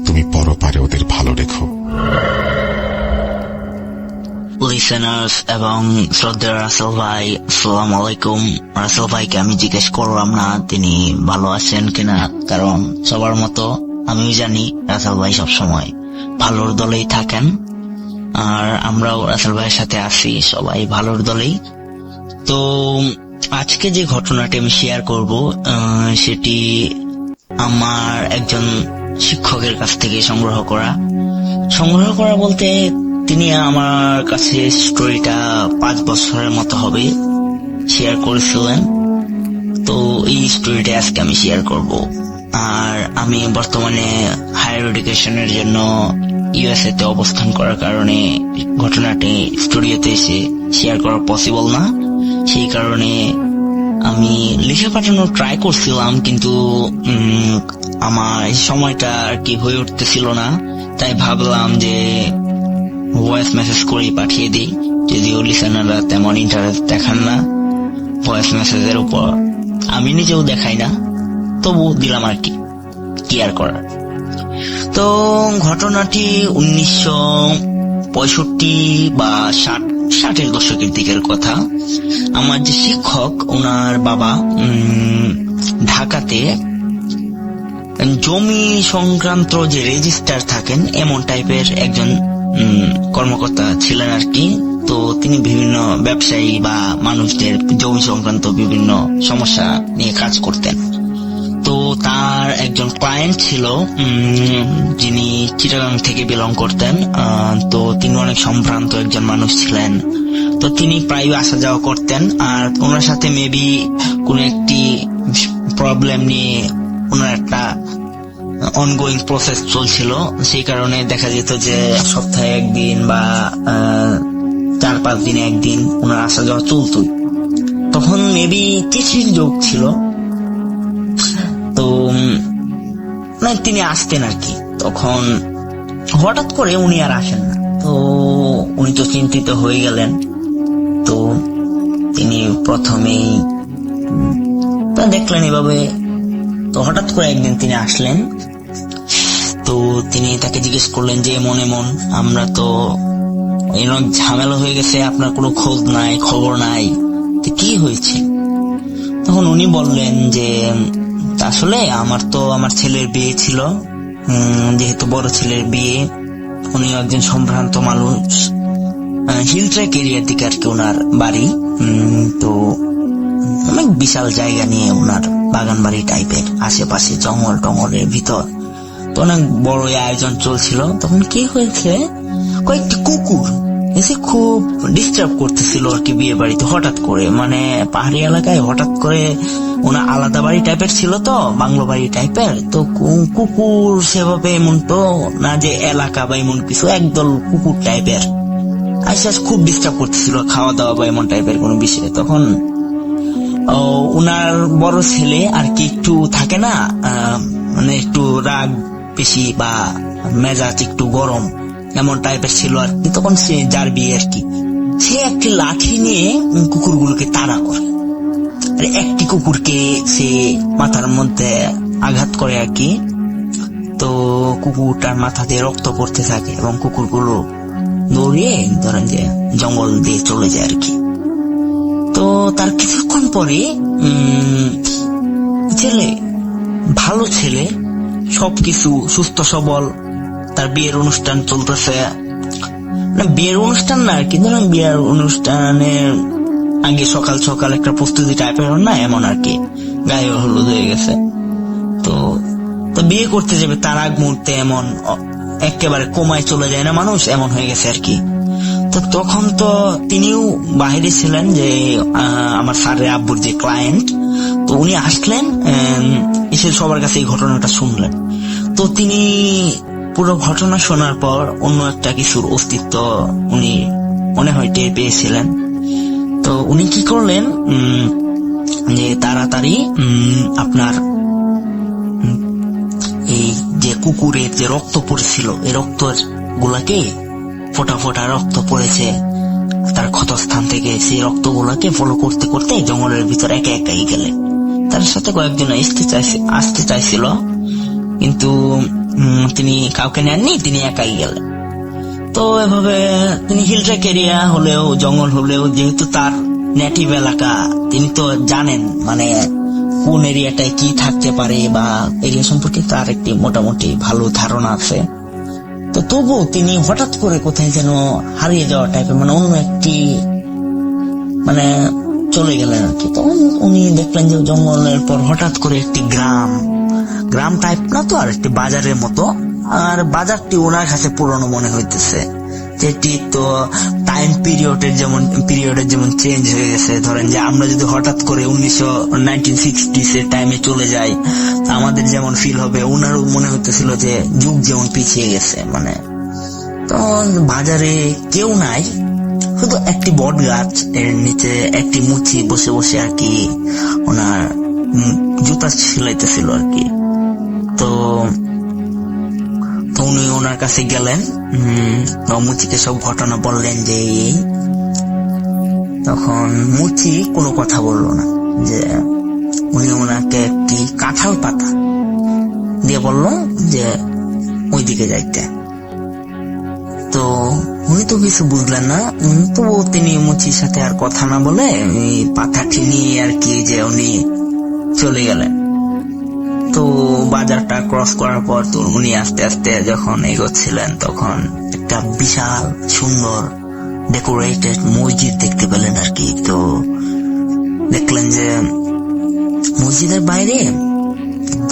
[SPEAKER 2] তুমি পরপারে ওদের ভালো রেখো।
[SPEAKER 5] লিসেনার্স এবং শ্রদ্ধেয় রাসেল ভাই, আসসালামু আলাইকুম। রাসেল ভাইকে আমি জিজ্ঞেস করলাম না তিনি ভালো আছেন কিনা, কারণ সবার মতো আমিও জানি রাসেল ভাই সবসময় ভালোর দলেই থাকেন, আর আমরাও রাসেল ভাইয়ের সাথে আছি, সবাই ভালোর দলেই। তো আজকে যে ঘটনাটি আমি শেয়ার করব সেটি আমার একজন শিক্ষকের কাছ থেকে সংগ্রহ করা বলতে তিনি আমার কাছে স্টোরিটা 5 বছরের মতো হবে শেয়ার করেছিলেন। তো এই স্টোরিটা আজকে আমি শেয়ার করব। আর আমি বর্তমানে হায়ার এডুকেশনের জন্য ইউএসএ তে অবস্থান করার কারণে ঘটনাটি স্টুডিওতে এসে শেয়ার করা পসিবল না, সেই কারণে আমি লিখে পাঠানোর ট্রাই করছিলাম, কিন্তু আমার এই সময়টা আর কি হয়ে উঠতেছিল না। তাই ভাবলাম যে ভয়েস মেসেজ করেই পাঠিয়ে দিই, যদিও লিসেনাররা তেমন ইন্টারেস্ট দেখান না ভয়েস মেসেজের উপর, আমি নিজেও দেখাই না, তবু দিলাম আর কি আর করার। তো ঘটনাটি 1965 বা 60-এর দশকের দিকের কথা। আমার যে শিক্ষক, ওনার বাবা ঢাকাতে জমি সংক্রান্ত যে রেজিস্ট্রার থাকেন এমন টাইপের একজন কর্মকর্তা ছিলেন আর কি। তো তিনি বিভিন্ন ব্যবসায়ী বা মানুষদের জমি সংক্রান্ত বিভিন্ন সমস্যা নিয়ে কাজ করতেন। তো তার একজন ক্লায়েন্ট ছিল যিনি চিটাগাং থেকে বিলং করতেন। তো তিনি অনেক সম্ভ্রান্ত একজন মানুষ ছিলেন। তো তিনি প্রায় আসা যাওয়া করতেন, আর ওনার সাথে মেবি কোনো একটি প্রবলেম নিয়ে ওনার একটা অনগোয়িং প্রসেস চলছিল, সেই কারণে দেখা যেত যে সপ্তাহে একদিন বা 4-5 দিনে একদিন ওনার আসা যাওয়া চলতই। তখন মেবি চিঠির যোগ ছিল, তো তিনি আসতেন আর কি। তখন হঠাৎ করে উনি আর আসেন না। তো উনি তো চিন্তিত হয়ে গেলেন। তো তিনি প্রথমেই দেখলেন এভাবে। তো হঠাৎ করে একদিন তিনি আসলেন। তো তিনি তাকে জিজ্ঞেস করলেন যে এমন আমরা তো এরকম ঝামেলা হয়ে গেছে, আপনার কোনো খোঁজ নাই, খবর নাই, তো কি হয়েছে? তখন উনি বললেন যে আসলে আমার ছেলের বিয়ে ছিল, যেহেতু বড় ছেলের বিয়ে, উনি একজন সম্ভ্রান্ত মানুষ, হিল ট্র্যাক এরিয়ার দিকে আর কি ওনার বাড়ি। তো অনেক বিশাল জায়গা নিয়ে ওনার বাগান বাড়ি টাইপের, আশেপাশে জঙ্গল টঙ্গলের ভিতর। তো অনেক বড় আয়োজন চলছিল। তখন কি হয়েছে, কয়েকটি কুকুর এসে খুব ডিস্টার্ব করতেছিল আর কি বিয়ে বাড়িতে। হঠাৎ করে, মানে পাহাড়ি এলাকায় হঠাৎ করে ওনার আলাদা বাড়ি টাইপের ছিল, তো বাংলো বাড়ি টাইপের। তো কুকুর সেভাবে এমন তো না যে এলাকা বা এমন কিছু, একদল কুকুর টাইপের আইসা খুব ডিস্টার্ব করতেছিল খাওয়া দাওয়া বা এমন টাইপের কোনো বিষয়ে। তখন উনার বড় ছেলে আর কি একটু থাকে না, মানে একটু রাগ বেশি বা মেজাজ একটু গরম এমন টাইপের ছিল আর কি। তখন সে যার বিয়ে আর কি, সে একটি লাঠি নিয়ে কুকুরগুলোকে তাড়া করে, আর একটি কুকুরকে সে মাথার মধ্যে আঘাত করে আর কি। তো কুকুরটার মাথা দিয়ে রক্ত পড়তে থাকে এবং কুকুরগুলো দৌড়িয়ে ধরেন যে জঙ্গল দিয়ে চলে যায় আর কি। তো তার কিছুক্ষণ পরে ভালো ছেলে, সবকিছু সুস্থ সবল, তার বিয়ের অনুষ্ঠান চলতেছে, বিয়ের অনুষ্ঠান না আর কি, ধরেন বিয়ের অনুষ্ঠানের আগে সকাল সকাল একটা প্রস্তুতি টাইপের না এমন আর কি, গায়ে হলুদ হয়ে গেছে। তো বিয়ে করতে যাবে তার আগ মুহূর্তে এমন একেবারে কোমায় চলে যায় না মানুষ, এমন হয়ে গেছে আর কি। তো তখন তো তিনিও বাইরে ছিলেন, যে আমার স্যারের আব্বুর যে ক্লায়েন্ট, তো উনি আসলেন, এসে সবার কাছে এই ঘটনাটা শুনলেন। তো তিনি পুরো ঘটনা শোনার পর অন্য একটা কিছুর অস্তিত্ব উনি মনে হয় টের পেয়েছিলেন। তো উনি কি করলেন, যে তাড়াতাড়ি আপনার এই যে কুকুরের যে রক্ত পড়েছিল, এই রক্ত গুলাকে, ফোটা ফোটা রক্ত পড়েছে তার ক্ষতস্থান থেকে, সেই রক্ত গুলাকে ফলো করতে করতে জঙ্গলের ভিতরে একা একাই গেলেন। তার সাথে কয়েকজন আসতে চাইছিল, কিন্তু তিনি কাউকে নেননি, তিনি একাই গেলেন। তো এভাবে তিনি হিল ট্র্যাক এরিয়া হলেও, জঙ্গল হলেও, যেহেতু তার নেটিভ এলাকা, তিনি তো জানেন মানে কোন এরিয়াটায় কি থাকতে পারে বা এরিয়া সম্পর্কে তার একটি মোটামুটি ভালো ধারণা আছে। তো তবুও তিনি হঠাৎ করে কোথায় যেন হারিয়ে যাওয়া টাইপের, মানে অন্য একটি মানে চলে গেলেন আর কি। তখন উনি দেখলেন যে জঙ্গলের পর হঠাৎ করে একটি গ্রাম টাইপ না তো, আর একটি বাজারের মতো, আর বাজারটি ওনার কাছে পুরনো মনে হইতেছে, যেটি তো টাইম পিরিয়ডের যেমন চেঞ্জ হয়ে গেছে। ধরেন যে আমরা যদি হঠাৎ করে 1960s এর টাইমে চলে যাই, আমাদের যেমন ফিল হবে, ওনারও মনে হইতেছিল যে যুগ যেমন পিছিয়ে গেছে। মানে তো বাজারে কেউ নাই, শুধু একটি বট গাছ, এর নিচে একটি মুচি বসে বসে আর কি ওনার জুতা সেলাইতেছিল আর কি। তো উনি ওনার কাছে গেলেন, মুচিকে সব ঘটনা বললেন যে, তখন মুচি কোনো কথা বলল না, যে উনি ওনাকে একটি কাঁঠাল পাতা দিয়ে বলল যে ওইদিকে যাইতে। তো উনি তো কিছু বুঝলেন না, তো তিনি মুচির সাথে আর কথা না বলে পাতাটি নিয়ে আর কি যে উনি চলে গেলেন। তো বাজারটা ক্রস করার পর তো উনি আস্তে আস্তে যখন এগোচ্ছিলেন, তখন একটা বিশাল সুন্দর ডেকোরেটেড মসজিদ দেখতে পেলেন আর কি। তো দেখলেন যে মসজিদের বাইরে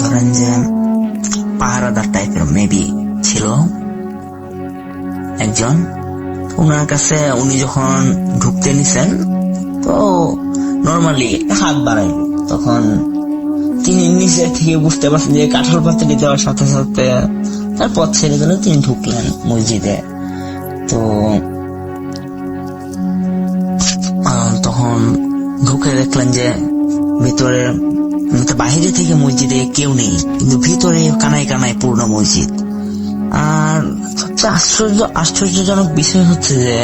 [SPEAKER 5] ধরেন যে পাহারাদার টাইপের মেবি ছিল একজন। ওনার কাছে উনি যখন ঢুকতে নিছেন, তো নর্মালি হাত বাড়াই, তখন তিনি নিচে থেকে বুঝতে পারছেন যে কাঁঠাল পাতাটি দেওয়ার সাথে সাথে তার পথ ছেড়ে দিল, তিনি ঢুকলেন মসজিদে। তো তখন ঢুকে দেখলেন যে ভিতরে, বাহিরে থেকে মসজিদে কেউ নেই, কিন্তু ভিতরে কানায় কানায় পূর্ণ মসজিদ। আর সবচেয়ে আশ্চর্যজনক বিষয় হচ্ছে যে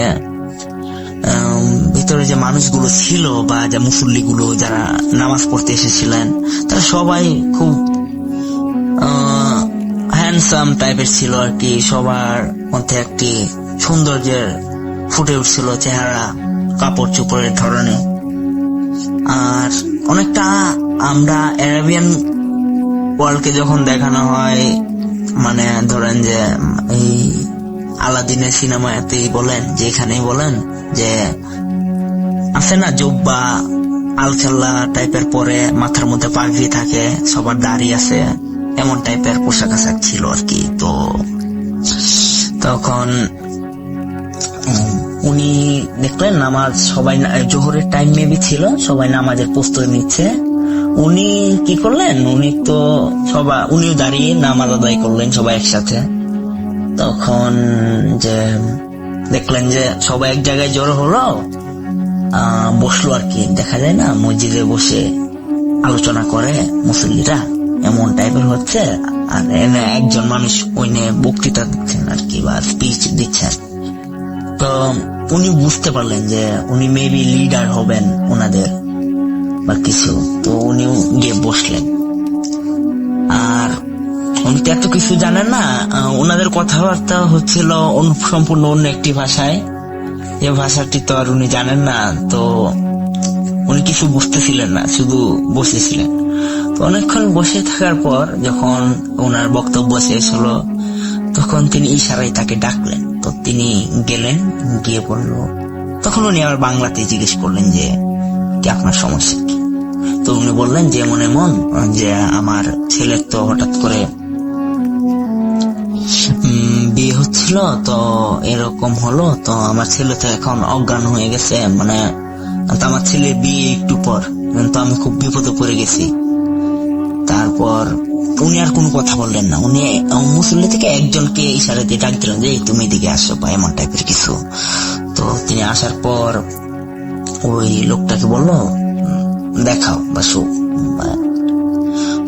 [SPEAKER 5] ভিতরে যে মানুষগুলো ছিল বা যে মুসল্লিগুলো যারা নামাজ পড়তে এসেছিলেন, তারা সবাই খুব হ্যান্ডসাম টাইপের ছিল আর কি। সবার মধ্যে একটি সৌন্দর্যের ফুটে উঠছিল চেহারা, কাপড় চোপড়ের ধরনে। আর অনেকটা আমরা অ্যারাবিয়ান ওয়ার্ল্ডকে যখন দেখানো হয়, মানে ধরেন যে এই আলাদিনের সিনেমাতেই বলেন, যে এখানেই বলেন যে আছে না জুব্বা আলখাল্লা টাইপের, পরে মাথার মধ্যে পাগড়ি থাকে, সবার দাড়ি আছে, এমন টাইপের পোশাক আশাক ছিল আর কি। তো তখন উনি দেখলেন নামাজ সবাই, জোহরের টাইম মেবি ছিল, সবাই নামাজের প্রস্তুতি নিচ্ছে। উনি কি করলেন, উনিও দাঁড়িয়ে নামাজ আদায় করলেন সবাই একসাথে। তখন যে দেখলেন যে সবাই এক জায়গায় জড়ো হলো, বসলো আর কি। দেখা যায় না মসজিদে বসে আলোচনা করে মুসল্লিরা, এমন টাইপের হচ্ছে। আর এনে একজন মানুষ ওই নিয়ে বক্তৃতা দিচ্ছেন আর কি, বা স্পিচ দিচ্ছেন। তো উনি বুঝতে পারলেন যে উনি মেবি লিডার হবেন ওনাদের বা কিছু। তো উনি গিয়ে বসলেন। আর উনি তো এত কিছু জানেন না, ওনাদের কথাবার্তা হচ্ছিল সম্পূর্ণ অন্য একটি ভাষায়, যে ভাষাটি তো আর উনি জানেন না। তো উনি কিছু বুঝতেছিলেন না, শুধু বসেছিলেন। তো অনেকক্ষণ বসে থাকার পর যখন ওনার বক্তব্য শেষ হলো, তখন তিনি ইশারায় তাকে ডাকলেন। তো তিনি গেলেন, গিয়ে বলল, তখন উনি আবার বাংলাতে জিজ্ঞেস করলেন যে কি আপনার সমস্যা কি। তো উনি বললেন যে এমন যে আমার ছেলের তো হঠাৎ করে বিয়ে হচ্ছে, বলছিল, তো এরকম হলো, তো আমার ছেলে তো এখন অজ্ঞান হয়ে গেছে, মানে তো আমার ছেলে বিয়ে একটু পর, তো আমি খুব বিপদে পড়ে গেছি। তারপর উনি আর কোনো কথা বললেন না, উনি মুসল্লি থেকে একজনকে ইশারা দিয়ে ডাক দিলেন যে তুমি এদিকে আসো বা এমন টাইপের কিছু। তো তিনি আসার পর ওই লোকটাকে বললো দেখাও বা শো।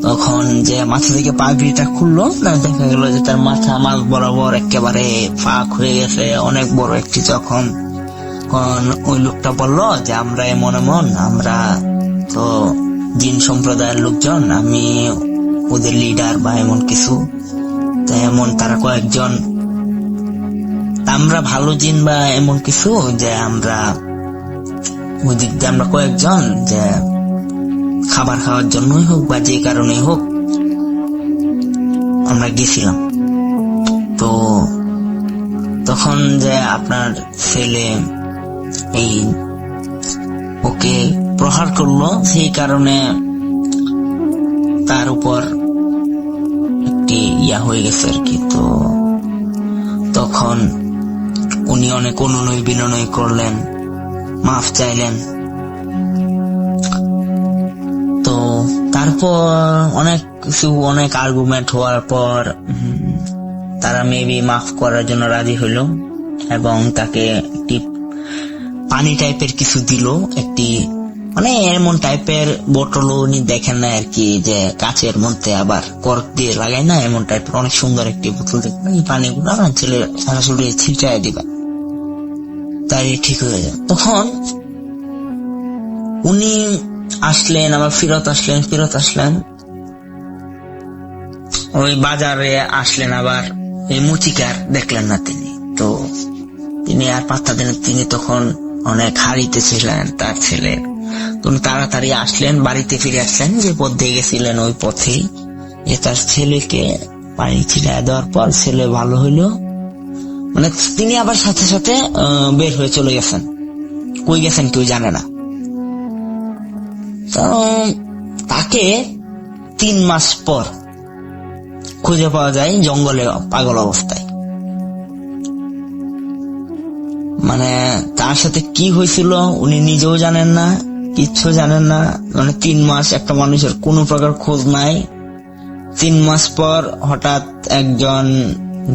[SPEAKER 5] তখন যে মাথা থেকে পাগড়িটা খুললো, দেখা গেল যে তার মাথা মাঝ বরাবর একেবারে ফাঁক হয়ে গেছে, অনেক বড় একটি জখম। ওই লোকটা বললো যে আমরা এমন আমরা তো জিন সম্প্রদায়ের লোকজন, আমি ওদের লিডার বা এমন কিছু। তো এমন তারা কয়েকজন, আমরা ভালো জিন বা এমন কিছু, যে আমরা ওই দিক দিয়ে আমরা কয়েকজন যে খাবার খাওয়ার জন্যই হোক বা যে কারণে হোক আমরা গেছিলাম। তো তখন যে আপনার ছেলে এই ওকে প্রহার করলো, সেই কারণে তার উপর একটি ইয়া হয়ে গেছে আর কি। তো তখন উনি অনেক অনুনয় বিনয় করলেন, মাফ চাইলেন। তো তারপর অনেক আর্গুমেন্ট হওয়ার পর তারা মেবি মাফ করার জন্য রাজি হইল এবং তাকে একটি পানি টাইপের কিছু দিল, একটি মানে এমন টাইপের বোতল, উনি দেখেন না আর কি যে কাচের মধ্যে আবার কর্ক দিয়ে লাগায় না, এমন টাইপের অনেক সুন্দর একটি বোতল দেখবেন, এই পানিগুলো না ছেলে সরাসরি ছিটায় দিবা, তাই ঠিক হয়ে যায়। তখন উনি আসলেন, আবার ফিরত আসলেন ওই বাজারে আসলেন, আবার এই মুচিকার দেখলেন না তিনি। তো তিনি আর পাত্তা দেন, তিনি তখন অনেক হারিতে ছিলেন তার ছেলে। তুমি তাড়াতাড়ি আসলেন, বাড়িতে ফিরে আসলেন, যে পথ দিয়ে গেছিলেন ওই পথেই, যে তার ছেলেকে পানি ছিটায় দেওয়ার পর ছেলে ভালো হইল। মানে তিনি আবার সাথে সাথে বের হয়ে চলে গেছেন, কই গেছেন কেউ জানে না। তো তাকে 3 মাস পর খুঁজে পাওয়া যায় জঙ্গলে পাগল অবস্থায়। মানে তার সাথে কি হয়েছিল উনি নিজেও জানেন না, কিচ্ছু জানেন না। মানে 3 মাস একটা মানুষের কোনো প্রকার খোঁজ নাই। 3 মাস পর হঠাৎ একজন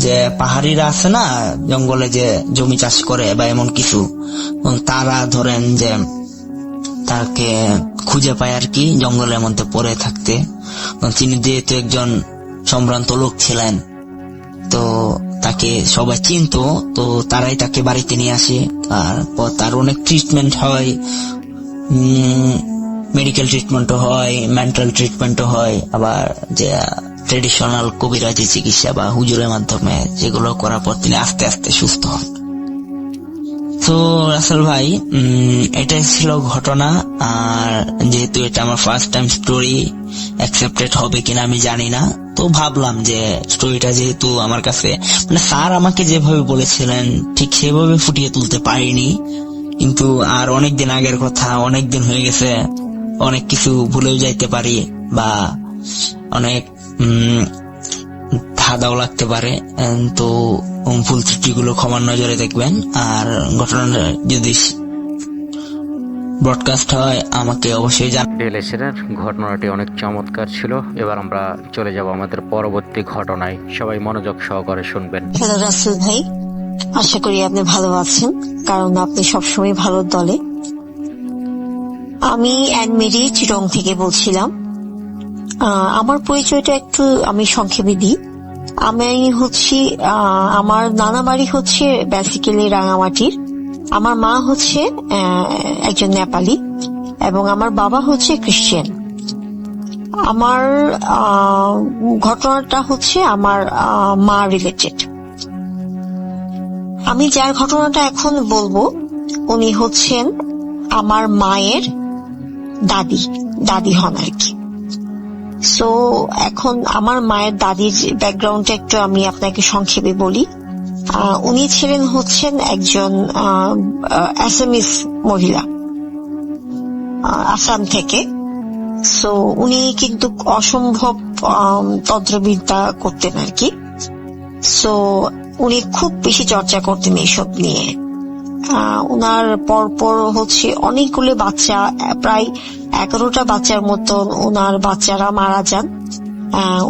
[SPEAKER 5] যে পাহাড়িরা আছে না জঙ্গলে, যে জমি চাষ করে বা এমন কিছু, তারা ধরেন যে তাকে খুঁজে পায় আর কি জঙ্গলের মধ্যে পড়ে থাকতে। তিনি যেহেতু একজন সম্ভ্রান্ত লোক ছিলেন, তো তাকে সবাই চিনতো, তো তারাই তাকে বাড়িতে নিয়ে আসে। তারপর তার অনেক ট্রিটমেন্ট হয়, মেডিকেল ট্রিটমেন্টও হয়, মেন্টাল ট্রিটমেন্টও হয়, আবার যে ট্রেডিশনাল কবিরাজি চিকিৎসা বা হুজুরের মাধ্যমে, যেগুলো করার পর তিনি আস্তে আস্তে সুস্থ হন। তো রাসেল ভাই, এটাই ছিল ঘটনা। আর যেহেতু এটা আমার ফার্স্ট টাইম স্টোরি, অ্যাকসেপ্টেড হবে কিনা আমি জানি না, তো ভাবলাম যে স্টোরিটা যেহেতু আমার কাছে, মানে স্যার আমাকে যেভাবে বলেছিলেন ঠিক সেভাবে ফুটিয়ে তুলতে পারিনি, কিন্তু আর অনেকদিন আগের কথা, অনেকদিন হয়ে গেছে, অনেক কিছু ভুলেও যাইতে পারি বা অনেক ধাঁধাও লাগতে পারে। তো ভুল ত্রুটিগুলো ক্ষমার নজরে দেখবেন। আর ঘটনাটা যদি ব্রডকাস্ট হয় আমাকে অবশ্যই
[SPEAKER 1] ডেলেছিলেন। ঘটনাটি অনেক চমৎকার ছিল। এবার আমরা চলে যাব আমাদের পরবর্তী ঘটনায়, সবাই মনোযোগ সহকারে শুনবেন।
[SPEAKER 6] হ্যালো রাসেল ভাই, আশা করি আপনি ভালো আছেন, কারণ আপনি সবসময় ভালো দলে। আমি অ্যানমেরি চিটং থেকে বলছিলাম। আমার পরিচয়টা একটু আমি সংক্ষেপে দিই। আমি হচ্ছি, আমার নানা বাড়ি হচ্ছে বেসিক্যালি রাঙামাটির। আমার মা হচ্ছে একজন নেপালি এবং আমার বাবা হচ্ছে খ্রিস্টান। আমার ঘটনাটা হচ্ছে আমার মা রিলেটেড। আমি যার ঘটনাটা এখন বলবো উনি হচ্ছেন আমার মায়ের দাদি হন আর কি। সো এখন আমার মায়ের দাদির ব্যাকগ্রাউন্ডটা একটু আমি আপনাকে সংক্ষেপে বলি। উনি ছিলেন হচ্ছেন একজন অ্যাসামিস মহিলা, আসাম থেকে। সো উনি কিন্তু অসম্ভব তন্ত্রবিদ্যা করতেন আর কি। সো উনি খুব বেশি চর্চা করতেন এইসব নিয়ে। ওনার পরপর হচ্ছে অনেকগুলো বাচ্চা, প্রায় 11টা বাচ্চার মতন ওনার বাচ্চারা মারা যান।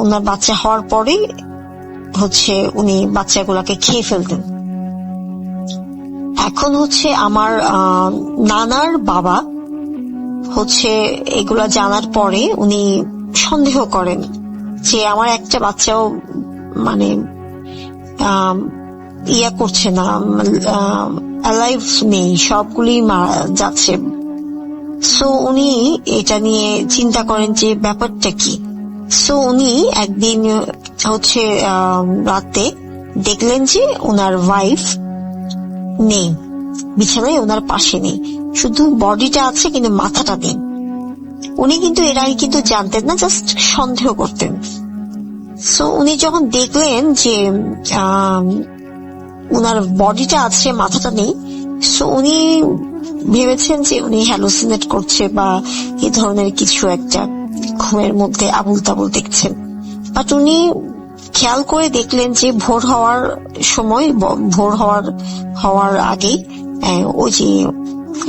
[SPEAKER 6] ওনার বাচ্চা হওয়ার পরে হচ্ছে উনি বাচ্চাগুলোকে খেয়ে ফেলতেন। এখন হচ্ছে আমার নানার বাবা হচ্ছে এগুলা জানার পরে উনি সন্দেহ করেন যে আমার একটা বাচ্চাও মানে ইয়া করছে না, অ্যালাইভ নেই, সবগুলি মারা যাচ্ছে। সো উনি এটা নিয়ে চিন্তা করেন যে ব্যাপারটা কি। সো উনি একদিন হচ্ছে রাতে দেখলেন যে ওনার ওয়াইফ নেই, বিছানায় ওনার পাশে নেই, শুধু বডিটা আছে কিন্তু মাথাটা নেই। উনি কিন্তু এর আগে কিন্তু জানতেন না, জাস্ট সন্দেহ করতেন। সো উনি যখন দেখলেন যে উনার বডিটা আছে মাথাটা নেই, সো উনি ভেবেছেন যে উনি হ্যালুসিনেট করছে বা এই ধরনের কিছু একটা, ঘুমের মধ্যে আবুল তাবুল দেখছেন। বাট উনি খেয়াল করে দেখলেন যে ভোর হওয়ার সময়, ভোর হওয়ার আগেই ওই যে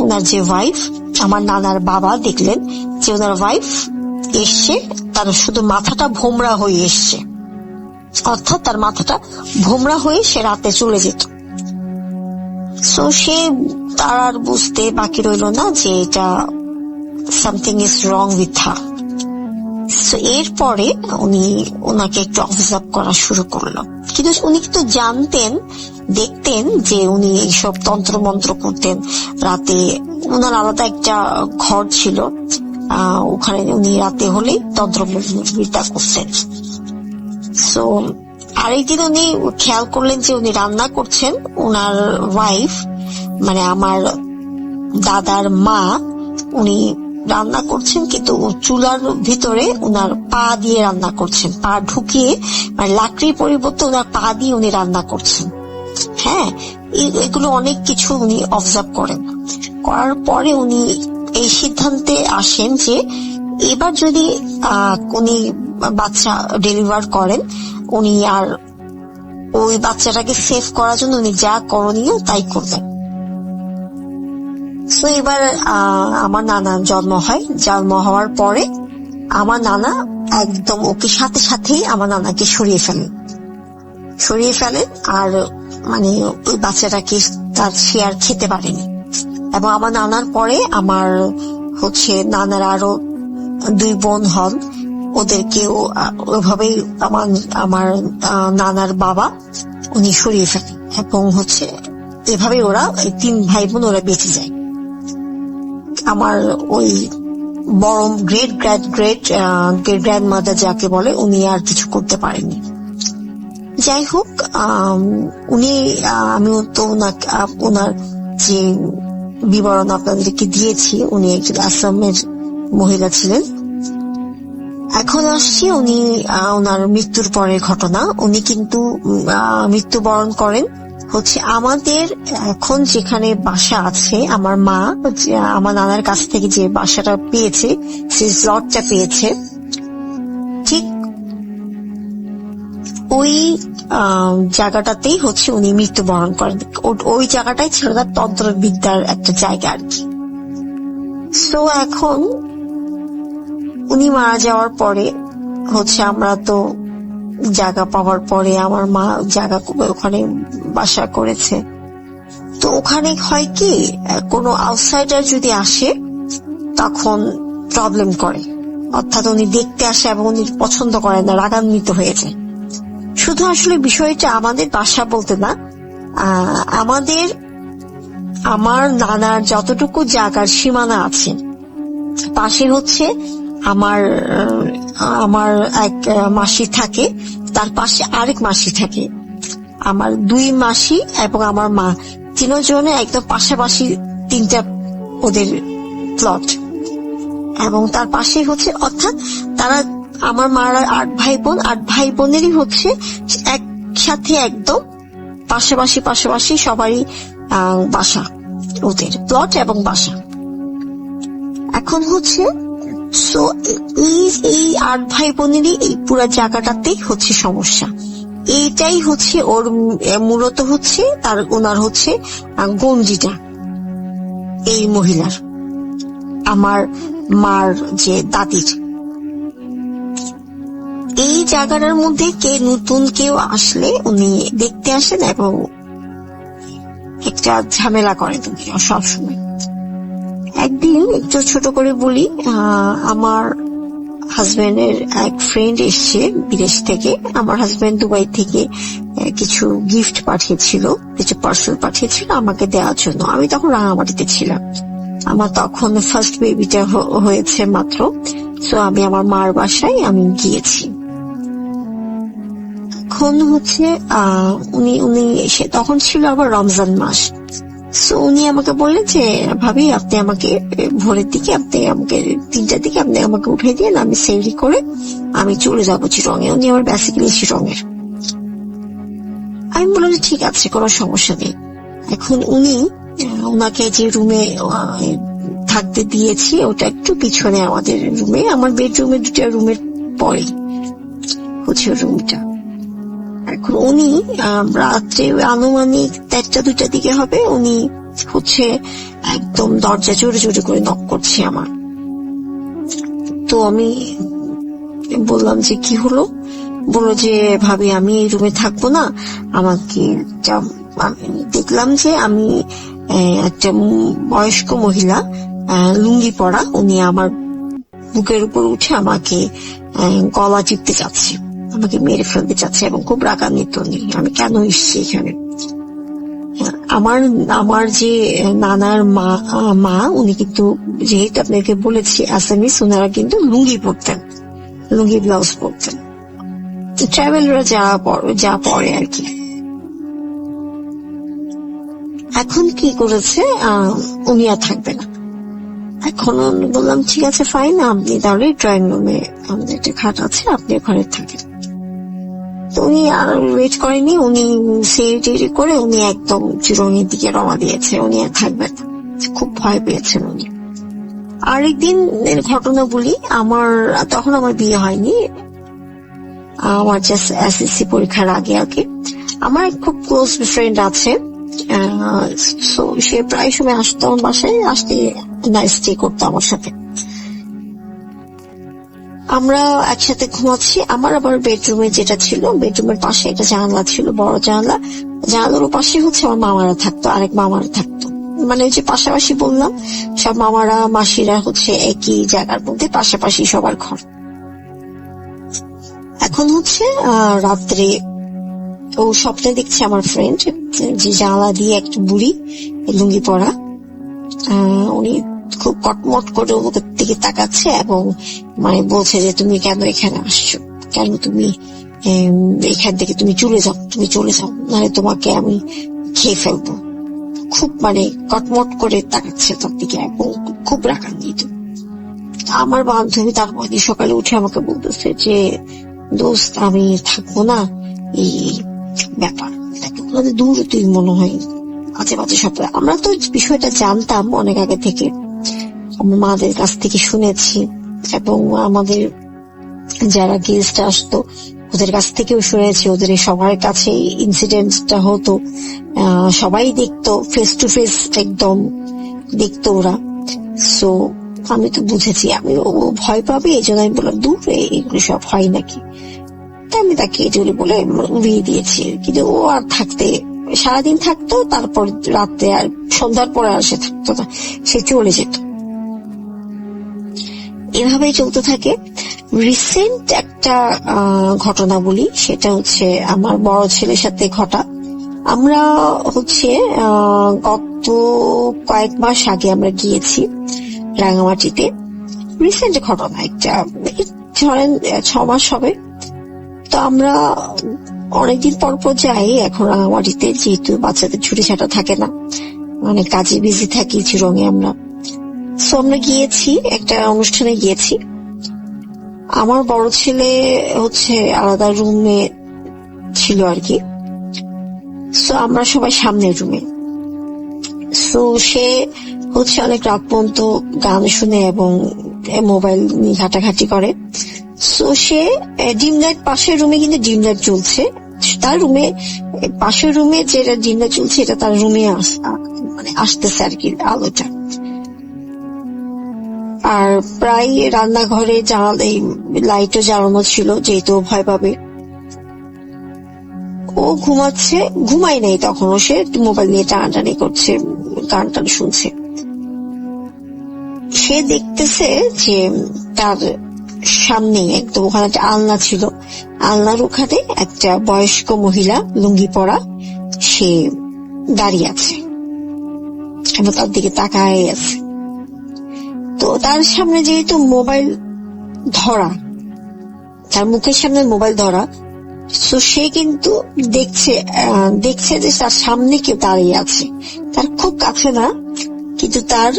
[SPEAKER 6] ওনার যে ওয়াইফ, আমার নানার বাবা দেখলেন যে ওনার ওয়াইফ এসছে, তার শুধু মাথাটা ভোমরা হয়ে এসছে, অর্থাৎ তার মাথাটা ভোমরা হয়ে সে রাতে চলে যেত। সো সে তার আর বুঝতে বাকি রইল না যে এটা something is wrong with her. So এরপরে উনি ওনাকে একটু অবজার্ভ করা শুরু করলো, কিন্তু উনি কিন্তু জানতেন, দেখতেন যে উনি এইসব তন্ত্র মন্ত্র করতেন রাতে। ওনার আলাদা একটা ঘর ছিল, ওখানে উনি রাতে হলেই তন্ত্রবিদ্যা করতেন। সো আরেকদিন উনি খেয়াল করলেন যে উনি রান্না করছেন, ওনার ওয়াইফ মানে আমার দাদার মা, উনি রান্না করছেন কিন্তু চুলার ভিতরে ওনার পা দিয়ে রান্না করছেন, পা ঢুকিয়ে, মানে লাকড়ির পরিবর্তে ওনার পা দিয়ে উনি রান্না করছেন। হ্যাঁ, এগুলো অনেক কিছু উনি অবজার্ভ করেন। করার পরে উনি এই সিদ্ধান্তে আসেন যে এবার যদি উনি বাচ্চা ডেলিভার করেন, উনি আর ওই বাচ্চাটাকে সেভ করার জন্য উনি যা করণীয় তাই করবেন। তো এবার আমার নানার জন্ম হয়। জন্ম হওয়ার পরে আমার নানা একদম ওকে সাথে সাথেই আমার নানাকে সরিয়ে ফেলেন, আর মানে ওই বাচ্চাটাকে সে আর খেতে পারেনি। এবং আমার নানার পরে আমার হচ্ছে নানার আরো 2 বোন হন, ওদেরকেও ওইভাবেই আমার নানার বাবা উনি সরিয়ে ফেলেন, এবং হচ্ছে এভাবে ওরা 3 ভাই বোন ওরা বেঁচে যায়। আমার ওই বড় গ্রেট গ্র্যান্ড মাদার যাকে বলে, উনি আর কিছু করতে পারেননি। যাই হোক, আমিও তো ওনার যে বিবরণ আপনাদেরকে দিয়েছি, উনি একজন আসামের মহিলা ছিলেন। এখন আসছি উনি ওনার মৃত্যুর পরের ঘটনা। উনি কিন্তু মৃত্যুবরণ করেন হচ্ছে আমাদের এখন যেখানে বাসা আছে, আমার মা আমার নানার কাছ থেকে যে বাসাটা পেয়েছে, সেই প্লটটা পেয়েছে, ঠিক ওই জায়গাটাতেই হচ্ছে উনি মৃত্যুবরণ করেন। ওই জায়গাটাই ছিল তার তন্ত্রবিদ্যার একটা জায়গা আর কি। সো এখন উনি মারা যাওয়ার পরে হচ্ছে আমরা তো জায়গা পাওয়ার পরে আমার মা জায়গা ওখানে বাসা করেছে। তো ওখানে হয় কি, কোনো আউটসাইডার যদি আসে তখন প্রবলেম করে, অর্থাৎ উনি দেখতে আসে এবং উনি পছন্দ করেন না, রাগান্বিত হয়ে যায়। শুধু আসলে বিষয়টা আমাদের বাসা বলতে না, আমার নানার যতটুকু জায়গার সীমানা আছে, পাশে হচ্ছে আমার এক মাসি থাকে, তার পাশে আরেক মাসি থাকে, আমার 2 মাসি এবং আমার মা, 3 জনে একদম পাশাপাশি 3টা ওদের প্লট, এবং তার পাশে হচ্ছে, অর্থাৎ তারা আমার মারা 8 ভাই বোনেরই হচ্ছে একসাথে একদম পাশাপাশি সবারই বাসা, ওদের প্লট এবং বাসা। এখন হচ্ছে এই 8 ভাই বোনেরই এই পুরো জায়গাটাতেই হচ্ছে সমস্যা। এইটাই হচ্ছে ওর মূলত হচ্ছে ওনার হচ্ছে গঞ্জিটা, এই মহিলার, আমার মার যে দাদির। এই জায়গাটার মধ্যে নতুন কেউ আসলে উনি দেখতে আসেন এবং একটা ঝামেলা করেন সবসময়। একদিন একটু ছোট করে বলি, আমার হাজবেন্ডের এক ফ্রেন্ড এসছে বিদেশ থেকে। আমার হাজবেন্ড দুবাই থেকে কিছু গিফট পাঠিয়েছিল, কিছু পার্সেল পাঠিয়েছিল আমাকে দেওয়ার জন্য। আমি তখন রাঙামাটিতে ছিলাম, আমার তখন ফার্স্ট বেবিটা হয়েছে মাত্র। সো আমি আমার মার বাসায় আমি গিয়েছি। এখন হচ্ছে উনি এসে, তখন ছিল আবার রমজান মাস। সো উনি আমাকে বললেন যে ভাবি আপনি আমাকে ভোরের দিকে, আপনি আমাকে 3টার দিকে আপনি আমাকে উঠে দিয়ে আমি সেরি করে আমি চলে যাবো চিরঙে। উনি আমার বেসিক্যালি চিরঙের। আমি বললাম ঠিক আছে, কোনো সমস্যা নেই। এখন ওনাকে যে রুমে থাকতে দিয়েছি ওটা একটু পিছনে আমাদের রুমে, আমার বেডরুমের 2টা রুমের পরে হচ্ছে রুমটা। এখন উনি রাত্রে আনুমানিক 1টা-2টার দিকে হবে, উনি হচ্ছে একদম দরজা জোরে জোরে করে নক করছে আমার। তো আমি বললাম যে কি হলো? বললো যে ভাবি আমি এই রুমে থাকবো না, আমাকে দেখলাম যে আমি একটা বয়স্ক মহিলা লুঙ্গি পরা, উনি আমার বুকের উপর উঠে আমাকে গলা চিপতে চাচ্ছে, আমাকে মেরে ফেলতে চাচ্ছে এবং খুব রাগান্বিত উনি। আমি কেন এসছি এখানে? আমার যে নানার মা উনি কিন্তু, যেহেতু আপনাকে বলেছি আসামিস, ওনারা কিন্তু লুঙ্গি পরতেন, লুঙ্গি ব্লাউজ পরতেন, ট্রাভেলাররা যা পরে আর কি। এখন কি করেছে, উনি আর থাকবে না। এখন বললাম ঠিক আছে ফাইন, আপনি তাহলে ড্রয়িং রুমে আমাদের একটা খাট আছে, আপনি ওখানে থাকেন। তো উনি আর ওয়েট করেনি, উনি সেরি করে উনি একদম চিরঙের দিকে রওনা দিয়েছে, উনি আর থাকবেন না। খুব ভয় পেয়েছেন উনি। আরেকদিন ঘটনা বলি, তখন আমার বিয়ে হয়নি, আমার জাস্ট এসএসসি পরীক্ষার আগে আমার খুব ক্লোজ ফ্রেন্ড আছে, সে প্রায় সময় আসতো আমার বাসায়, আসতে স্টে করতো আমার সাথে। আমরা একসাথে ঘুমাচ্ছি। আমার আবার বেডরুমে যেটা ছিল, বেডরুমের পাশে একটা জানালা ছিল, বড় জানালা, জানালার পাশে হচ্ছে আমার মামারা থাকতো, আরেক মামারা থাকতো, মানে ওই যে পাশাপাশি বললাম, সব মামারা মাসিরা হচ্ছে একই জায়গার মধ্যে পাশাপাশি সবার ঘর। এখন হচ্ছে রাত্রে ও স্বপ্নে দেখছে আমার ফ্রেন্ড যে জানালা দিয়ে একটা বুড়ি লুঙ্গি পরা, উনি খুব কটমট করে ওদের দিকে তাকাচ্ছে এবং মানে বলছে যে তুমি কেন এখানে আসছো, কেন তুমি এখান থেকে তুমি চলে যাও, নাহলে তোমাকে আমি খেয়ে ফেলবো। খুব মানে কটমট করে তাকাচ্ছে তার দিকে এবং খুব রাগান্বিত। আমার বান্ধবী তারপর সকালে উঠে আমাকে বলতেছে যে দোস্ত আমি থাকবো না, এই ব্যাপার দূর তুই মনে হয় আজে বাজে সব। আমরা তো বিষয়টা জানতাম অনেক আগে থেকে, আমার মাদের কাছ থেকে শুনেছি এবং আমাদের যারা গেস্ট আসতো ওদের কাছ থেকেও শুনেছি, ওদের সবার কাছে ইনসিডেন্টটা হতো, সবাই দেখতো, ফেস টু ফেস একদম দেখতো ওরা। সো আমি তো বুঝেছি আমি ও ভয় পাবে, এই জন্য আমি বললাম দূর এগুলো সব হয় নাকি। আমি তাকে এগুলো বলে উড়িয়ে দিয়েছি, কিন্তু ও আর থাকতে সারাদিন থাকতো, তারপর রাতে আর সন্ধ্যার পরে আর সে থাকতো না, সে চলে যেত। এভাবেই চলতে থাকে। রিসেন্ট একটা ঘটনা বলি, সেটা হচ্ছে আমার বড় ছেলের সাথে ঘটা। আমরা হচ্ছে গত কয়েক মাস আগে আমরা গিয়েছি রাঙামাটিতে। রিসেন্ট ঘটনা একটা, ধরেন 6 মাস হবে। তো আমরা অনেকদিন পর যাই এখন রাঙামাটিতে, যেহেতু বাচ্চাদের ছুটি ছাটা থাকে না, অনেক কাজে বিজি থাকি চিরঙে আমরা। সো আমরা গিয়েছি, একটা অনুষ্ঠানে গিয়েছি। আমার বড় ছেলে হচ্ছে আলাদা রুমে ছিল আর কি। সো আমরা সবাই সামনের রুমে। সো সে হচ্ছে অনেক রাত পর্যন্ত গান শুনে এবং মোবাইল নিয়ে ঘাটাঘাটি করে। সো সে ডিম লাইট, পাশের রুমে কিন্তু ডিম লাইট চলছে, তার রুমে, পাশের রুমে যেটা ডিনার চলছে এটা তার রুমে মানে আসতেছে আর কি আলোটা। আর প্রায় রান্নাঘরে এই লাইটও জ্বালানো ছিল, যেহেতু ভয় পাবে। ও ঘুমাচ্ছে, ঘুমাই নাই তখনও, সে মোবাইল নিয়ে টানাটানি করছে, গান টান শুনছে। সে দেখতেছে যে তার সামনে একদম ওখানে একটা আলনা ছিল, আলনার ওখানে একটা বয়স্ক মহিলা লুঙ্গি পরা সে দাঁড়িয়ে আছে এবং তার দিকে তাকায় আছে। তো তার সামনে যেহেতু মোবাইল ধরা, তার মুখের সামনে মোবাইল ধরা, তো সে কিন্তু দেখছে যে তার সামনে কেউ দাঁড়িয়ে আছে, তার খুব কাছে না কিন্তু তার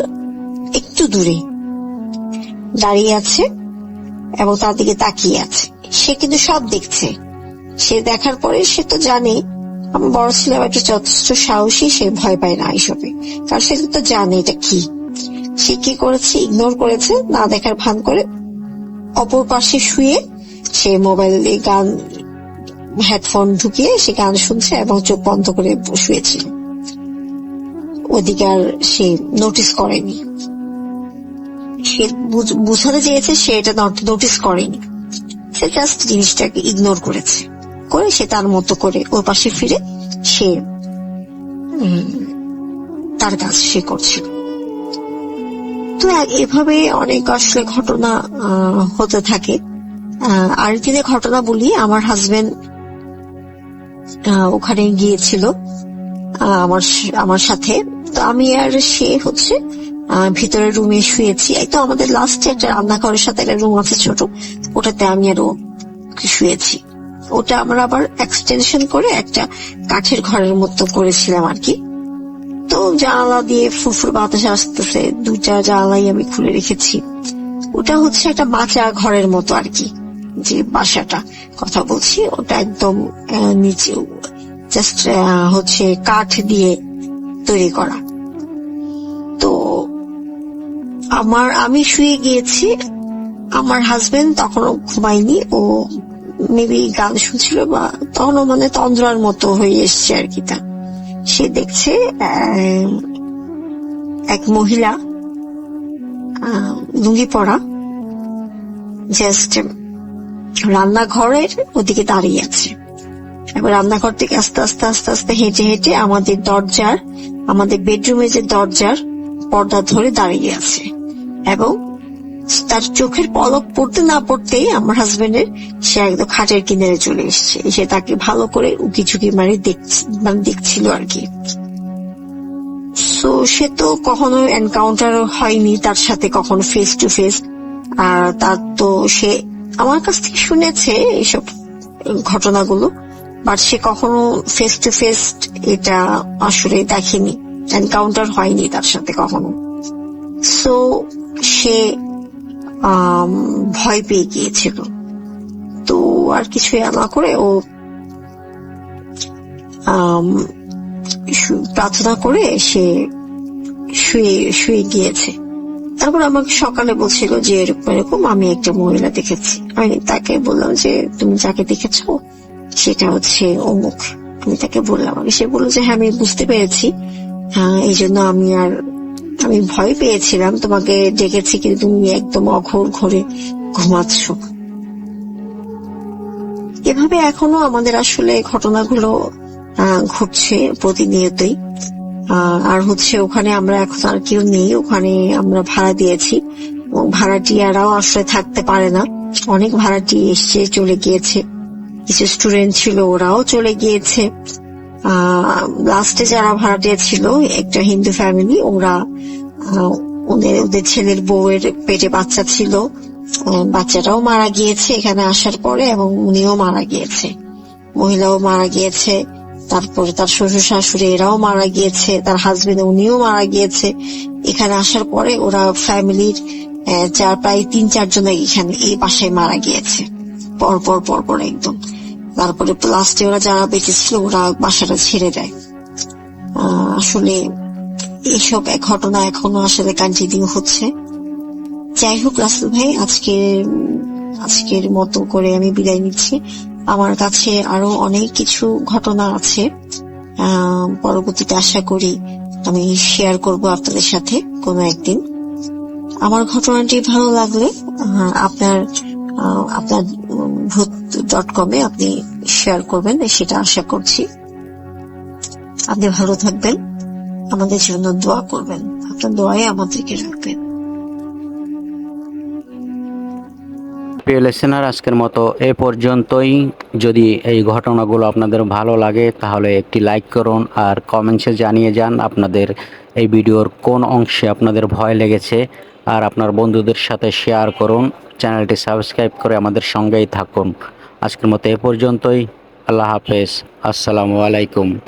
[SPEAKER 6] একটু দূরে দাঁড়িয়ে আছে এবং তার দিকে তাকিয়ে আছে। সে কিন্তু সব দেখছে। সে দেখার পরে সে তো জানে আমার বড় ছেলে একটু যথেষ্ট সাহসী, সে ভয় পায় না এইসবে, কারণ সে তো জানে এটা কি। সে কি করেছে, ইগনোর করেছে, না দেখার ভান করে অপর পাশে শুয়ে সে মোবাইলে গান, হেডফোন ঢুকিয়ে সে গান শুনছে এবং চোখ বন্ধ করে শুয়েছিল। ওদিকে আর সে নোটিস করেনি, সে বুঝাতে চেয়েছে সে এটা নোটিস করেনি, সে জাস্ট জিনিসটাকে ইগনোর করেছে, করে সে তার মতো করে ওর পাশে ফিরে সে তার কাজ সে করছিল। তো এভাবে অনেক আসলে ঘটনা হতে থাকে। আরেকদিনের ঘটনা বলি, আমার হাজবেন্ড ওখানে গিয়েছিল আমার সাথে। তো আমি আর সে হচ্ছে ভিতরে রুমে শুয়েছি। এই তো আমাদের লাস্টে একটা রান্নাঘরের সাথে একটা রুম আছে ছোট, ওটাতে আমি আরো শুয়েছি। ওটা আমরা আবার এক্সটেনশন করে একটা কাঠের ঘরের মতো করেছিলাম আর কি। তো জানালা দিয়ে ফুরফুর বাতাস আসতেছে, দুটা জানালাই আমি খুলে রেখেছি। ওটা হচ্ছে একটা বাঁচা ঘরের মতো আর কি, যে বাসাটা কথা বলছি ওটা একদম নিচে জাস্ট হচ্ছে কাঠ দিয়ে তৈরি করা। তো আমি শুয়ে গিয়েছি, আমার হাজবেন্ড তখনও ঘুমায়নি, ও মেবি গান শুনছিল বা তখনও মানে তন্দ্রার মতো হয়ে এসছে আর কি। তা সে দেখছে এক মহিলা লুঙ্গি পরা জাস্ট রান্নাঘরের ওদিকে দাঁড়িয়ে আছে। এবার রান্নাঘর থেকে আস্তে আস্তে আস্তে আস্তে হেঁটে হেঁটে আমাদের বেডরুমে যে দরজার পর্দা ধরে দাঁড়িয়ে আছে এবং তার চোখের পলক পড়তে না পড়তেই আমার হাজবেন্ডের সে একদম খাটের কিনারে চলে এসছে, সে তাকে ভালো করে উকি ঝুঁকি মারি দেখছিল আর কি। সো সে তো কখনো এনকাউন্টার হয়নি তার সাথে, কখনো ফেস টু ফেস। আর তার তো সে আমার কাছ থেকে শুনেছে এইসব ঘটনাগুলো, বাট সে কখনো ফেস টু ফেস এটা আসলে দেখেনি, এনকাউন্টার হয়নি তার সাথে কখনো। সো সে ভয় পেয়ে গিয়েছিল। তো আর কিছু না করে ও প্রার্থনা করে সে শুয়ে গিয়েছে। তারপর আমাকে সকালে বলছিল যে এরকম এরকম আমি একটা মহিলা দেখেছি। আমি তাকে বললাম যে তুমি যাকে দেখেছ সেটা হচ্ছে অমুক। আমি তাকে বললাম, সে বললো যে হ্যাঁ আমি বুঝতে পেরেছি, এই জন্য আমি ভয় পেয়েছিলাম, তোমাকে ডেকেছি কিন্তু তুমি একদম অঘোর ঘরে ঘুমাচ্ছ। এভাবে এখনো আমাদের আসলে ঘটনাগুলো ঘটছে প্রতিনিয়তই। আর হচ্ছে ওখানে আমরা এখন আর কেউ নেই, ওখানে আমরা ভাড়া দিয়েছি, ভাড়াটিয়ারাও আসলে থাকতে পারে না, অনেক ভাড়াটি এসছে চলে গিয়েছে, কিছু স্টুডেন্ট ছিল ওরাও চলে গিয়েছে। লাস্টে যারা ভাড়াটিয়া ছিল একটা হিন্দু ফ্যামিলি, ওদের ছেলের বউয়ের পেটে বাচ্চা ছিল, বাচ্চাটাও মারা গিয়েছে এখানে আসার পরে এবং উনিও মারা গিয়েছে, মহিলাও মারা গিয়েছে। তারপরে তার শ্বশুর শাশুড়ি এরাও মারা গিয়েছে, তার হাজবেন্ড উনিও মারা গিয়েছে। এখানে আসার পরে ওরা ফ্যামিলির প্রায় 3-4 জন এখানে এই বাসায় মারা গিয়েছে পরপর একদম। তারপরে লাস্টে ওরা যারা বেঁচে ছিল ওরা বাসাটা ছেড়ে দেয়। আসলে এইসব ঘটনা এখনো আসলে কন্টিনিউ হচ্ছে। যাই হোক রাসেল ভাই, আজকের মতো করে আমি বিদায় নিচ্ছি। আমার কাছে আরো অনেক কিছু ঘটনা আছে, পরবর্তীতে আশা করি আমি শেয়ার করব আপনাদের সাথে কোনো একদিন। আমার ঘটনাটি ভালো লাগলে আপনার ভূত.com-এ আপনি শেয়ার করবেন, সেটা আশা করছি। আপনি ভালো থাকবেন, আমাদের জন্য দোয়া করবেন, আপনার দোয়ায় আমাদেরকে রাখবেন।
[SPEAKER 1] প্রিয় লিসেনার, আজকের মতো এ পর্যন্তই। যদি এই ঘটনাগুলো আপনাদের ভালো লাগে তাহলে একটি লাইক করুন, আর কমেন্টসে জানিয়ে যান আপনাদের এই ভিডিওর কোন অংশে আপনাদের ভয় লেগেছে, আর আপনার বন্ধুদের সাথে শেয়ার করুন। চ্যানেলটি সাবস্ক্রাইব করে আমাদের সঙ্গেই থাকুন। আজকের মতো এ পর্যন্তই। আল্লাহ হাফেজ। আসসালামু আলাইকুম।